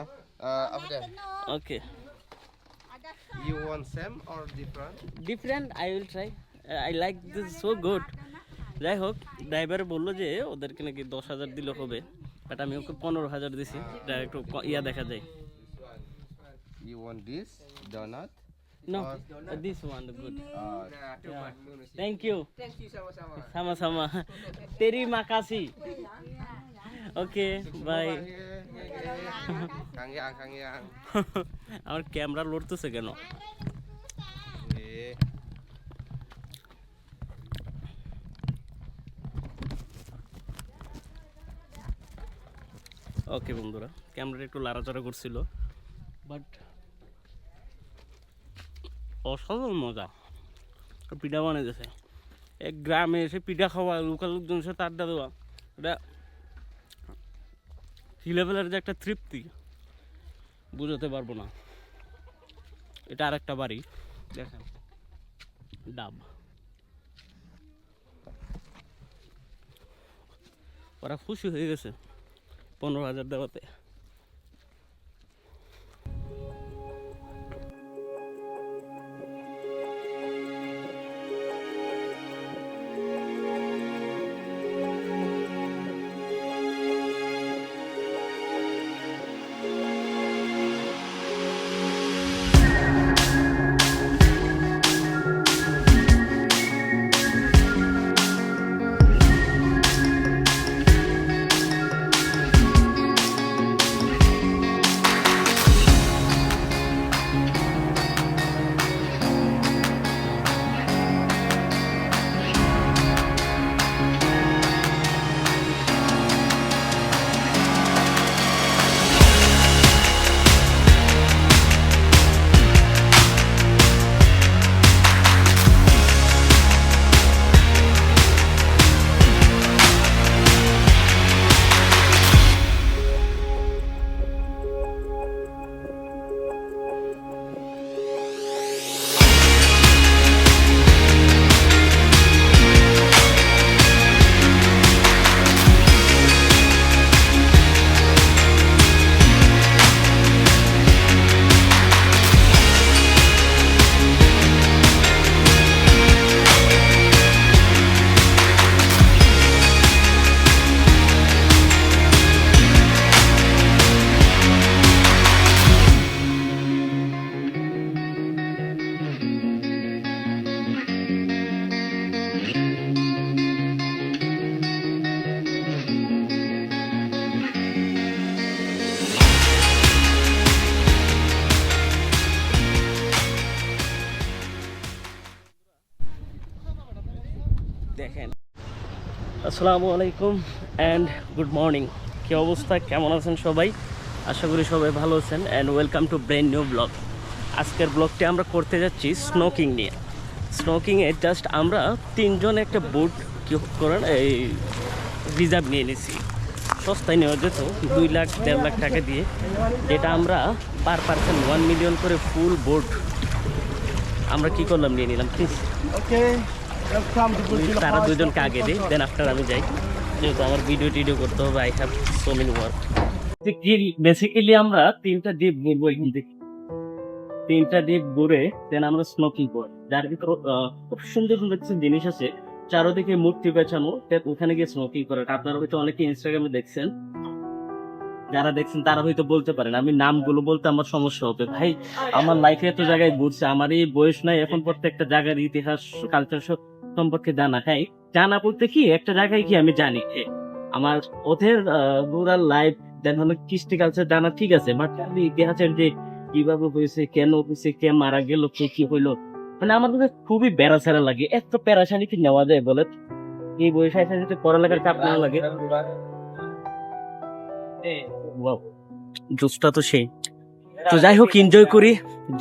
Apa dah? Okay, You want same or different? Different, I will try, I like this so good. যাই হোক, driver বললো যে ওদেরকে নাকি 10,000 দিলে হবে, but আমি ওকে 15,000 দিছি, এটা একটু ইয়া দেখা যায়। You want this donut? No, this one good. Uh, thank you. sama-sama. Terima kasih. Okay, bye. Kang Yang. আমার ক্যামেরা লড়তেছে কেন? Eh. ওকে বন্ধুরা, ক্যামেরাটা একটু লাড়াচাড়া করছিল, বাট অসাধারণ মজা। পিঠা বানাইতেছে। এক গ্রামে এসে পিঠা খাওয়া, লোকাল লোকজনের সাথে আড্ডা দেওয়া, এটা কি লেভেলের যে একটা তৃপ্তি বুঝাতে পারবো না। এটা আর একটা বাড়ি দেখেন, ডাব। ওরা খুশি হয়ে গেছে 15,000 দেওয়াতে। দেখেন, আসসালামু আলাইকুম অ্যান্ড গুড মর্নিং। কী অবস্থা, কেমন আছেন সবাই? আশা করি সবাই ভালো আছেন and welcome to brand new blog. আজকের ব্লগটি আমরা করতে যাচ্ছি স্নোকিং নিয়ে। স্নোকিংয়ে জাস্ট আমরা 3 জন একটা বোট কী করেন এই রিজার্ভ নিয়ে নিছি। সস্তায় নেওয়া যেত 2 লাখ 1.5 লাখ টাকা দিয়ে, যেটা আমরা পার পার্সন 1 মিলিয়ন করে ফুল বোট আমরা কি করলাম, নিয়ে নিলাম। প্লিজ তারা 2 জনকে আগে দিই, দেন আফটার আমি যাই, যেহেতু আমার ভিডিও টিডিও করতে হবে। I have so many work. Basically আমরা 3টা দ্বীপ ঘুরবো এখান থেকে, 3টা দ্বীপ ঘুরে দেন আমরা স্নোকিং করব, যার ভিতর খুব সুন্দর সুন্দর কিছু জিনিস আছে, চারোদিকে মূর্তি বেচানো, ওখানে গিয়ে স্নোকিং করাটা। আপনারা হয়তো অনেকে ইনস্টাগ্রামে দেখছেন, যারা দেখছেন তারা হয়তো বলতে পারেন, আমি নামগুলো বলতে আমার সমস্যা হবে। ভাই, আমার লাইফে এত জায়গায় ঘুরছে, আমার এই বয়স নাই এখন প্রত্যেকটা জায়গার ইতিহাস কালচার সম্পর্কে জানা। হ্যাঁ, জানা বলতে কি, একটা জায়গায় কি আমি জানি, আমার ওদের রুরাল লাইফ দেন হলো কৃষ্টি কালচার জানা ঠিক আছে, বাট আমি ইতিহাসের যে কিভাবে হয়েছে, কেন হয়েছে, কে মারা গেল, কে কি হইলো, মানে আমার কাছে খুবই বেড়াছেড়া লাগে। এত পেরাশানি কি নেওয়া যায় বলে? এই বয়সে এসে যদি পড়ালেখার চাপ না লাগে, জুসটা তো সেই। তো যাই হোক, এনজয় করি,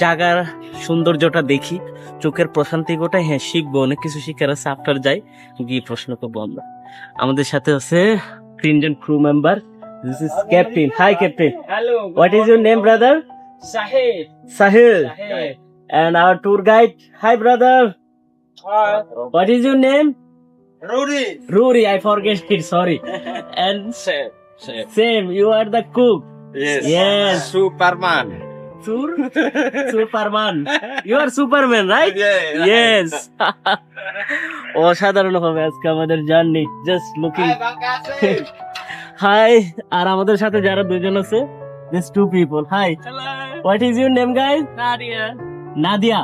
জায়গার সৌন্দর্যটা দেখি, চোখের প্রশান্তি গোটাই। হ্যাঁ, শিখবো, অনেক কিছু শিখার আছে। আফটার যাই গিয়ে প্রশ্ন করবো আমরা। আমাদের সাথে আছে 3 জন crew member. This is captain. Hi captain. Hello, what is your name brother? Sahil. Sahil. And our tour guide. Hi brother. What is your name? Rudy. Rory, I forget it, sorry. And same, you are the cook. Yes. Superman. Superman. You are Superman, right? Yes. অসাধারণ হবে আজকে আমাদের journey. Just looking. High. আর আমাদের সাথে যারা 2 জন আছে, these 2 people. Hi. Hello. What is your name, guys? Nadia. Nadia.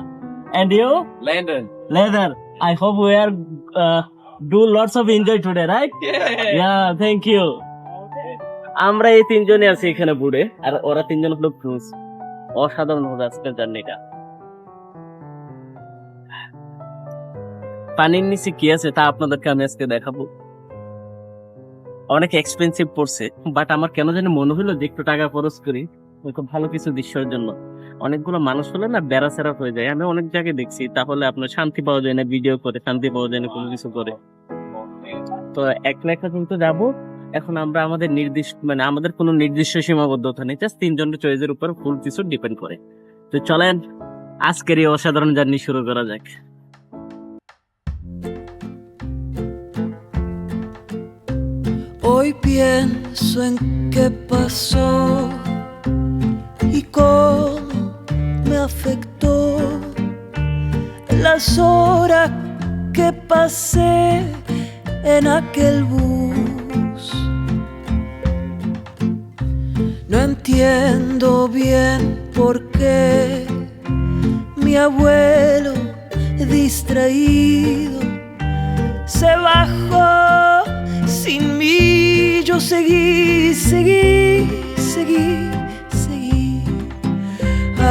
And you? Landon. Leather. I hope we are do lots of enjoy today, right? Yeah, thank you. আমরা এই 3 জনই আছি এখানে বুড়ে, আর ওরা 3 জন হলো ক্রুজ। অসাধারণ হবে আজকের জার্নিটা। পানির নিচে কি আছে তা আপনাদেরকে আমি আজকে দেখাবো। অনেক এক্সপেন্সিভ পড়ছে, বাট আমার কেন জানি মনে হলো যে একটু টাকা খরচ করি খুব ভালো কিছু দৃশ্যের জন্য। অনেকগুলো মানুষ হলে না বেড়াচেরা হয়ে যায়। আমি অনেক জায়গায় দেখছি, তাহলে আপনার শান্তি পাওয়া যায় না, ভিডিও করে শান্তি পাওয়া যায় না, কোনো কিছু করে। তো একলা একলা কিন্তু যাবো। এখন আমরা আমাদের আমাদের কোনো নির্দিষ্ট সীমাবদ্ধতা নেই, জাস্ট 3 জনের চয়েসের উপর ফুল কিছু ডিপেন্ড করে। তো চলেন আজকের এই অসাধারণ জার্নি শুরু করা যাক। Hoy pienso en qué pasó y cómo me afectó las horas que pasé en aquel bus. No entiendo bien por qué mi abuelo distraído se bajó sin mí. Yo seguí.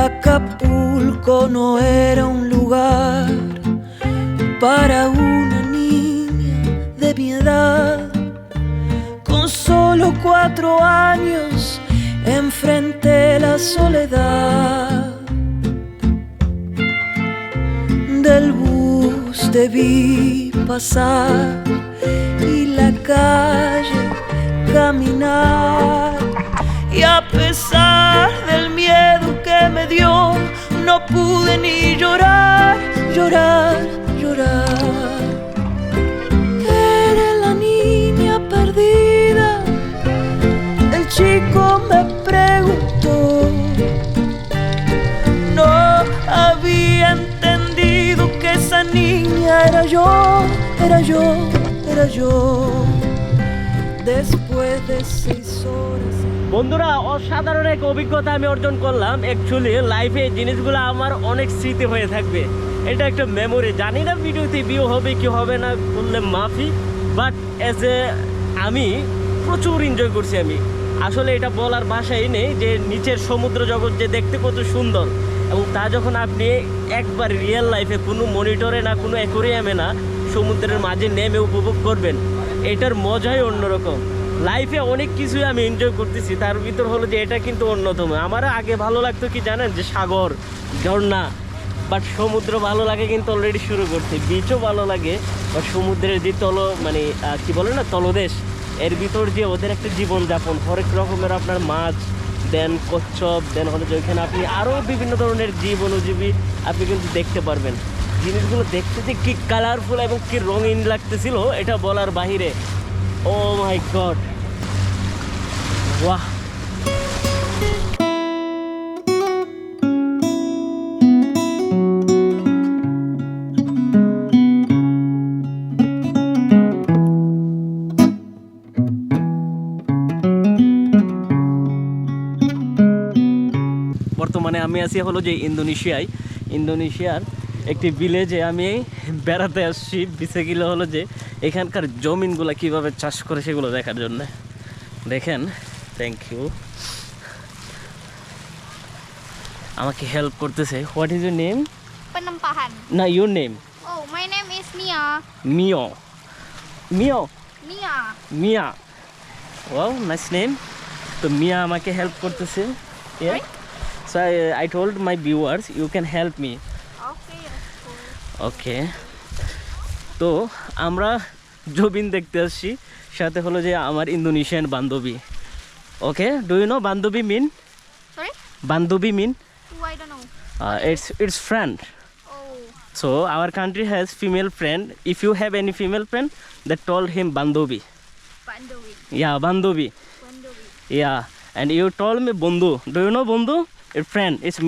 Acapulco no era un lugar para una niña de mi edad. Con solo 4 años enfrenté la soledad. Del bus te vi pasar y la calle caminar, y a pesar del miedo que me dio, no pude ni llorar. Eres la niña perdida, el chico me preguntó. No había entendido que esa niña era yo. Después de 6 horas. বন্ধুরা, অসাধারণ এক অভিজ্ঞতা আমি অর্জন করলাম। Actually লাইফে এই জিনিসগুলো আমার অনেক স্মৃতি হয়ে থাকবে। এটা একটা মেমোরি। জানি না ভিডিওতে ভিউ হবে কি হবে না, বললে মাফি, বাট আমি প্রচুর এনজয় করছি। আমি আসলে এটা বলার ভাষাই নেই যে নিচের সমুদ্র জগৎ যে দেখতে কত সুন্দর, এবং তা যখন আপনি একবার রিয়েল লাইফে কোনো মনিটরে না, কোনো অ্যাকোরিয়ামে না, সমুদ্রের মাঝে নেমে উপভোগ করবেন, এটার মজাই অন্যরকম। লাইফে অনেক কিছুই আমি এনজয় করতেছি, তার ভিতর হলো যে এটা কিন্তু অন্যতম। আমার আগে ভালো লাগতো কি জানেন, যে সাগর, ঝর্ণা, বাট সমুদ্র ভালো লাগে কিন্তু অলরেডি শুরু করছে। বিচও ভালো লাগে, বাট সমুদ্রের যে কি বলে না, তলদেশ, এর ভিতর যে ওদের একটা জীবনযাপন, হরেক রকমের আপনার মাছ দেন, কচ্ছপ দেন, হলো যে ওইখানে আপনি আরও বিভিন্ন ধরনের জীব অনুজীবী আপনি কিন্তু দেখতে পারবেন। জিনিসগুলো দেখতে যে কি কালারফুল এবং কি রঙিন লাগতেছিল, এটা বলার বাহিরে। ও মাই গড, ওয়াহ। বর্তমানে আমি আছি হলো যে ইন্দোনেশিয়ার একটি ভিলেজে আমি বেড়াতে আসছি। বেসিক্যালি হলো যে এখানকার জমিনগুলো কিভাবে চাষ করে সেগুলো দেখার জন্য। দেখেন, থ্যাংক ইউ, আমাকে হেল্প করতেছে। What is your name? Penempahan. না, your name? Oh, my name is Mia. Mia, wow, nice name. তো মিয়া আমাকে হেল্প করতেছে। So I told my viewers you can help me. Okay, of course. ওকে, তো আমরা জবিন দেখতে আসছি, সাথে হলো যে আমার ইন্দোনেশিয়ান বান্ধবী। ওকে, ডু ইউ নো বান্ধবী মিন? Sorry? বান্ধবী মিন? Oh, I don't know. It's friend. Oh, So our country has female friend. If you have any female friend, that told him Bandobi. Bandowi. Yeah, Bandobi. Yeah, and you told me Bondu. Do you know Bondu? A friend. It's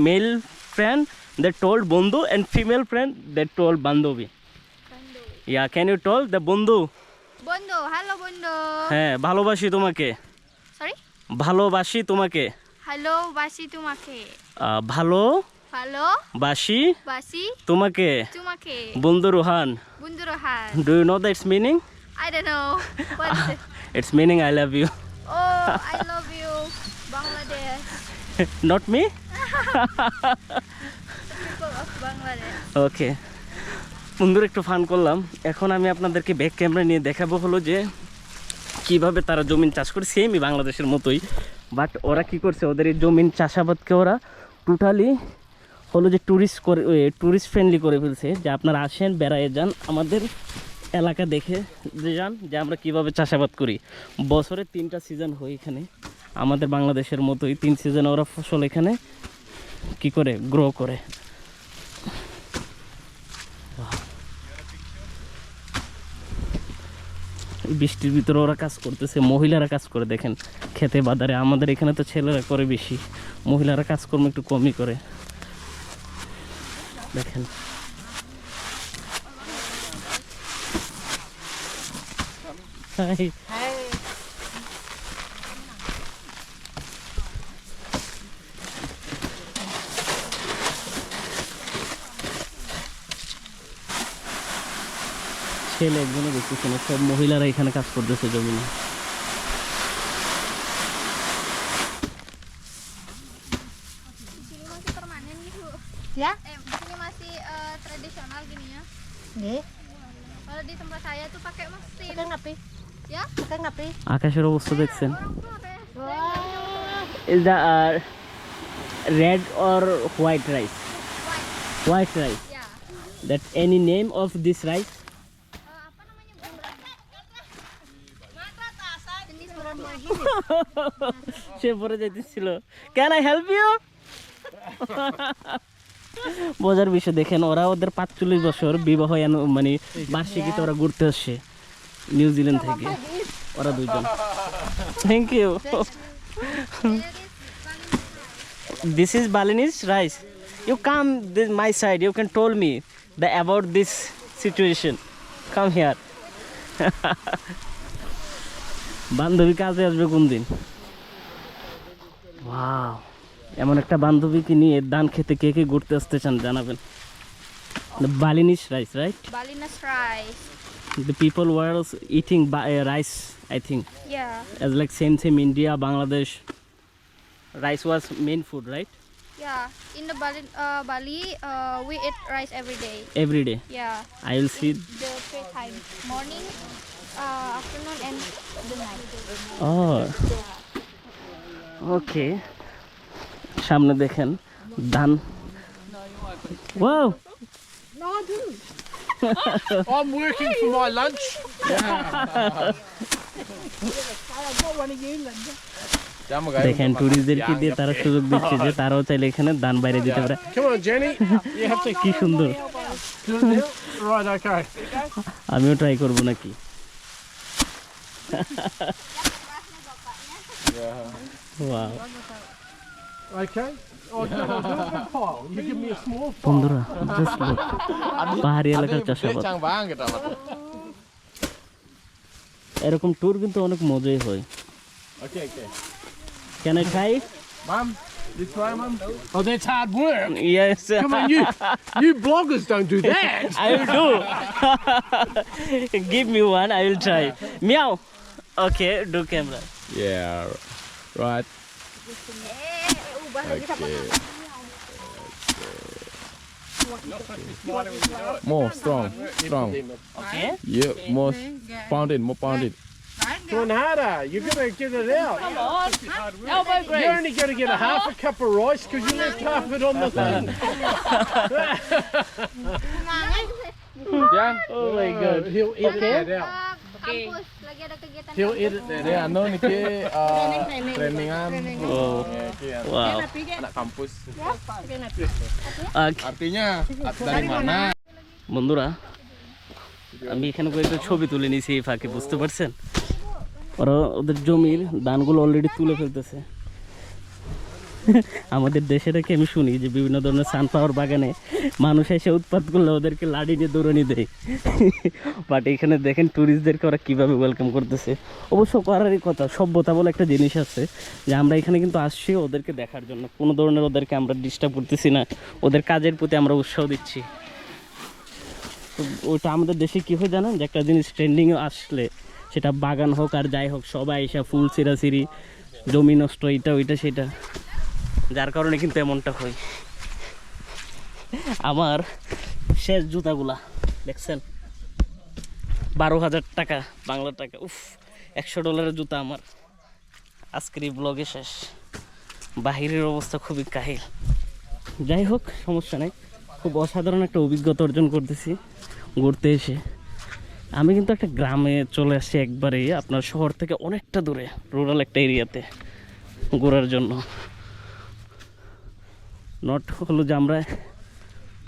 male friend that told Bondu, and female friend that told Bandobi. Yeah, can you tell the Bondu? Bondo, hello Bondo. হ্যাঁ, ভালোবাসি তোমাকে। Sorry? ভালোবাসি তোমাকে। Hello, basi tumake. ভালো Hello, বাসি basi তোমাকে। tumake. বন্ধু Rohan. Bundurohan. Do you know its meaning? I don't know. What's it? Its meaning I love you. Oh, I love you, Bangladesh. Not me? People of Bangladesh. ওকে, বন্ধুরা একটু fun করলাম। এখন আমি আপনাদেরকে ব্যাক ক্যামেরা নিয়ে দেখাবো হলো যে কিভাবে তারা জমিন চাষ করে, সেমই বাংলাদেশের মতোই। বাট ওরা কি করছে, ওদের এই জমিন চাষাবাদকে ওরা টোটালি হলো যে ট্যুরিস্ট ফ্রেন্ডলি করে ফেলছে, যে আপনারা আসেন, বেড়ায় যান, আমাদের এলাকা দেখে যান যে আমরা কিভাবে চাষাবাদ করি। বছরে 3টা সিজন হয় এখানে, আমাদের বাংলাদেশের মতোই 3 সিজনে ওরা ফসল এখানে কি করে গ্রো করে। বৃষ্টির ভিতরে ওরা কাজ করতেছে, মহিলারা কাজ করে দেখেন খেতে বাজারে। আমাদের এখানে তো ছেলেরা করে বেশি, মহিলারা কাজকর্ম একটু কমই করে দেখেন। হাই ছেলে একজনে দেখতেছে না, সব মহিলারা এখানে কাজ করতেছে জমিনে। Sini masih permanen nih Bu. Ya? Sini masih tradisional gini ya. Nggih. Kalau di tempat saya tuh pakai mesin. Pakai ngapi? Ya? Pakai ngapi? আকাশের অবস্থা দেখছেন? Orang tuh pakai Wah. Is the red or white rice? white. White rice. Ya. That any name of this rice? Apa namanya Bu? Jenis bulan সে পরে যাইতেছিল, can I help you? বোঝার বিষয় দেখেন, ওরা ওদের 45 বছর বিবাহ মানে বার্ষিকীতে ওরা ঘুরতে আসছে নিউজিল্যান্ড থেকে, ওরা দুইজন। Thank you. This is Balinese rice. You come this my side, you can tell me about this situation. Come here. বান্ধবী কাজে আসবে কোন দিন? ওয়াও, এমন একটা বান্ধবীকে নিয়ে ধান খেতে কে কে ঘুরতে আসতে চান জানাবেন। The Balinese rice, right? Balinese rice. The people were also eating rice, I think. Yeah. As like same India, Bangladesh. Rice was main food, right? Yeah. In the Bali, we eat rice every day. Every day. Yeah. I will see. The 3 times: morning, afternoon, and the night. Oh. Okay. সামনে দেখেন ধান। Wow. I'm working for my lunch. দেখেন টুরিস্টদেরকে দিয়ে তারা সুযোগ দিচ্ছে যে তারাও চাইলে এখানে ধান বাইরে দিতে পারে। Come on, Jenny. You have to কি সুন্দর। Right, okay. আমিও ট্রাই করব নাকি? Wow. Okay. Oh, no, I'll do a big pile. You give me a small pile. বন্ধুরা জাস্ট লুক, পাহাড়ি এলাকার চাষাবাদ। এরকম ট্যুর কিন্তু অনেক মজাই হয়। Okay, okay. Can I try? Mum, you try, Mum? Oh, that's hard work. Yes. Come on, you bloggers don't do that. I will do. Give me one, I will try. Meow. Okay, do camera. Yeah, right. More strong. Okay. Yep, more pound it. Come on, harder. You gotta get it out. Come on. Elbow You grease. only gotta get a half a cup of rice because you left half of it on the thing. Yeah. Oh my god. He'll edit that out. Kampus lagi ada kegiatan. He'll edit that out. Ano ni ke trainingan. Oh. Wow. Anak kampus. Okay. Artinya dari mana? বন্ধুরা আমি এখানে কয়েকটা ছবি তুলে নিয়েছি এই ফাঁকে, বুঝতে পারছেন? ওরা ওদের জমির ধানগুলো অলরেডি তুলে ফেলতেছে। আমাদের দেশে নাকি আমি শুনি যে বিভিন্ন ধরনের সানফ্লাওয়ার বাগানে মানুষ এসে উৎপাত করলে ওদেরকে লাঠি নিয়ে দৌড়ানি দেয়, বাট এখানে দেখেন ট্যুরিস্টদেরকে ওরা কীভাবে ওয়েলকাম করতেছে। অবশ্য করারই কথা, সভ্যতা বলে একটা জিনিস আছে যে আমরা এখানে কিন্তু আসছি ওদেরকে দেখার জন্য, কোনো ধরনের ওদেরকে আমরা ডিস্টার্ব করতেছি না, ওদের কাজের প্রতি আমরা উৎসাহ দিচ্ছি। তো ওইটা আমাদের দেশে কী হয় জানেন, যে একটা জিনিস ট্রেন্ডিংয়ে আসলে সেটা বাগান হোক আর যাই হোক সবাই এসে ফুল ছিঁড়াছিঁড়ি, জমি নষ্ট, এটা ওইটা সেটা, যার কারণে কিন্তু এমনটা হয়। আমার শেষ জুতাগুলা দেখছেন, 12,000 টাকা বাংলা টাকা, উফ, $100 জুতা আমার। আজকের এই ব্লগে শেষ। বাহিরের অবস্থা খুবই কাহিল। যাই হোক, সমস্যা নেই। খুব অসাধারণ একটা অভিজ্ঞতা অর্জন করতেছি ঘুরতে এসে। আমি কিন্তু একটা গ্রামে চলে আসছি একবারে, আপনার শহর থেকে অনেকটা দূরে, রুরাল একটা এরিয়াতে ঘোরার জন্য। নট হলো যে আমরা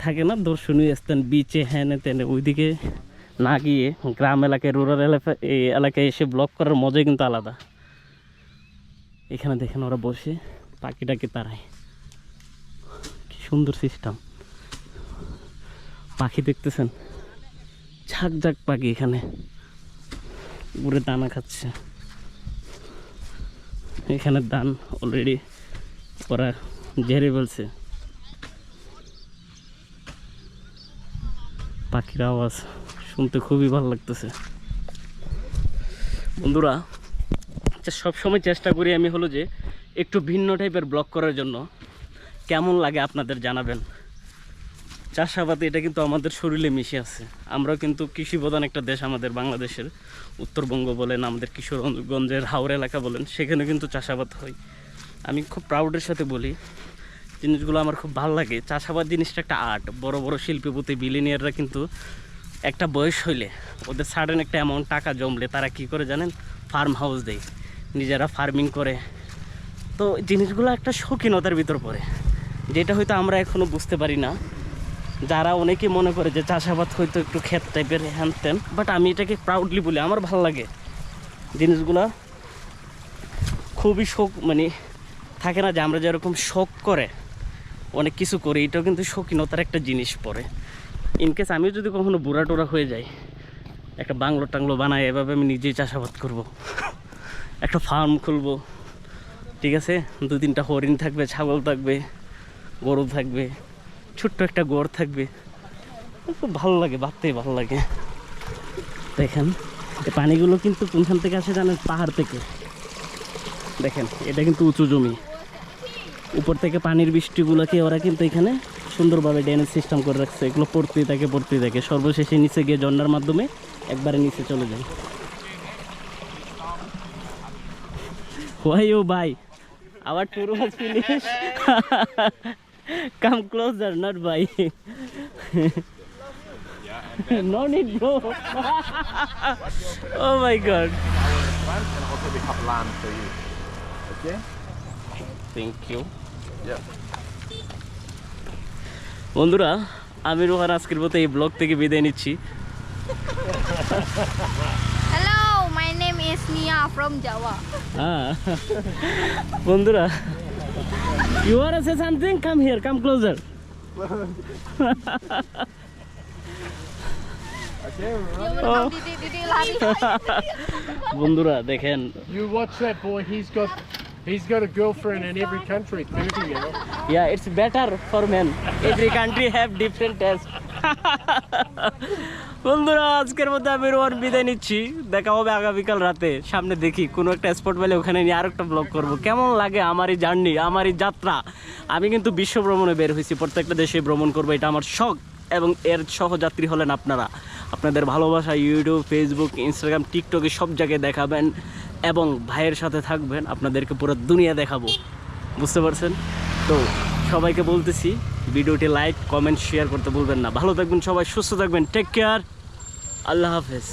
থাকে না দর্শনীয় স্থান বিচে হ্যানে তেনে, ওইদিকে না গিয়ে গ্রাম এলাকায়, রুরাল এলাকায় এসে ব্লগ করার মজাই কিন্তু আলাদা। এখানে দেখেন ওরা বসে পাখিটাকে তাড়ায়, কি সুন্দর সিস্টেম। পাখি দেখতেছেন, ঝাঁক ঝাঁক পাখি এখানে উড়ে দানা খাচ্ছে। এখানে ধান অলরেডি ওরা ঝেড়ে ফেলছে। পাখির আওয়াজ শুনতে খুবই ভালো লাগতেছে। বন্ধুরা, সবসময় চেষ্টা করি আমি হলো যে একটু ভিন্ন টাইপের ব্লগ করার জন্য। কেমন লাগে আপনাদের জানাবেন। চাষাবাদ এটা কিন্তু আমাদের শরীরে মিশে আছে। আমরাও কিন্তু কৃষি প্রধান একটা দেশ আমাদের বাংলাদেশের। উত্তরবঙ্গ বলেন, আমাদের কিশোরগঞ্জের হাওড়া এলাকা বলেন, সেখানে কিন্তু চাষাবাদ হয়। আমি খুব প্রাউডের সাথে বলি, জিনিসগুলো আমার খুব ভালো লাগে। চাষাবাদ জিনিসটা একটা আর্ট। বড় বড় শিল্পপতি বিলিনিয়াররা কিন্তু একটা বয়স হইলে, ওদের সাডেন একটা অ্যামাউন্ট টাকা জমলে তারা কি করে জানেন, ফার্ম হাউস দেয়, নিজেরা ফার্মিং করে। তো জিনিসগুলো একটা শৌখিনতার ভিতর পড়ে, যেটা হয়তো আমরা এখনও বুঝতে পারি না। যারা অনেকে মনে করে যে চাষাবাদ হয়তো একটু ক্ষেত টাইপের হ্যান ত্যান, বাট আমি এটাকে প্রাউডলি বলি, আমার ভালো লাগে জিনিসগুলা। খুবই শখ, মানে থাকে না যে আমরা যেরকম শখ করে অনেক কিছু করি, এটাও কিন্তু শৌখিনতার একটা জিনিস পড়ে। ইনকেস আমিও যদি কখনো বুড়া টোড়া হয়ে যাই, একটা বাংলো টাংলো বানায় এভাবে আমি নিজেই চাষাবাদ করব, একটা ফার্ম খুলবো, ঠিক আছে, 2-3টা হরিণ থাকবে, ছাগল থাকবে, গরু থাকবে, ছোট্ট একটা গড় থাকবে। খুব ভালো লাগে, ভাবতেই ভালো লাগে। দেখেন এই পানিগুলো কিন্তু কোনখান থেকে আসে জানেন, পাহাড় থেকে। দেখেন এটা কিন্তু উঁচু জমি, উপর থেকে পানির বৃষ্টিগুলোকে ওরা কিন্তু এখানে সুন্দরভাবে ড্রেনেজ সিস্টেম করে রাখছে। এগুলো পড়তেই থাকে, সর্বশেষে নিচে গিয়ে ঝর্ণার মাধ্যমে একবারে নিচে চলে যায়। Why you buy? Our tour was finished. Come closer, not buy. No need, bro. Oh my God. And also we have land for you. Okay? Thank you. Yeah. বন্ধুরা, আমি রোহান আজকের মতো এই ব্লগ থেকে বিদায় নিচ্ছি। Hello, my name is Nia from Java. বন্ধুরা, you want to say something? Come here, come closer. Didi lari. বন্ধুরা দেখেন, You watch that boy, he's got a girlfriend in every country, 30 now. yeah, it's better for men. Every country have different taste. বন্ধুরা, আজকের মধ্যে আমি রোহান বিদায় নিচ্ছি। দেখা হবে আগামীকাল রাতে। সামনে দেখি কোনো একটা স্পট পেলে ওখানে নিয়ে আরেকটা ব্লগ করব। কেমন লাগে আমার এই জার্নি, আমার এই যাত্রা। আমি কিন্তু বিশ্ব ভ্রমণে বের হয়েছি, প্রত্যেকটা দেশে ভ্রমণ করবো, এটা আমার শখ। এবং এর সহযাত্রী হলেন আপনারা। আপনাদের ভালোবাসা ইউটিউব, ফেসবুক, ইনস্টাগ্রাম, টিকটকে সব জায়গায় দেখাবেন এবং ভাইয়ের সাথে থাকবেন। আপনাদেরকে পুরো দুনিয়া দেখাবো, বুঝতে পারছেন তো? সবাইকে বলতেছি ভিডিওটি লাইক, কমেন্ট, শেয়ার করতে ভুলবেন না। ভালো থাকবেন সবাই, সুস্থ থাকবেন, টেক কেয়ার, আল্লাহ হাফেজ।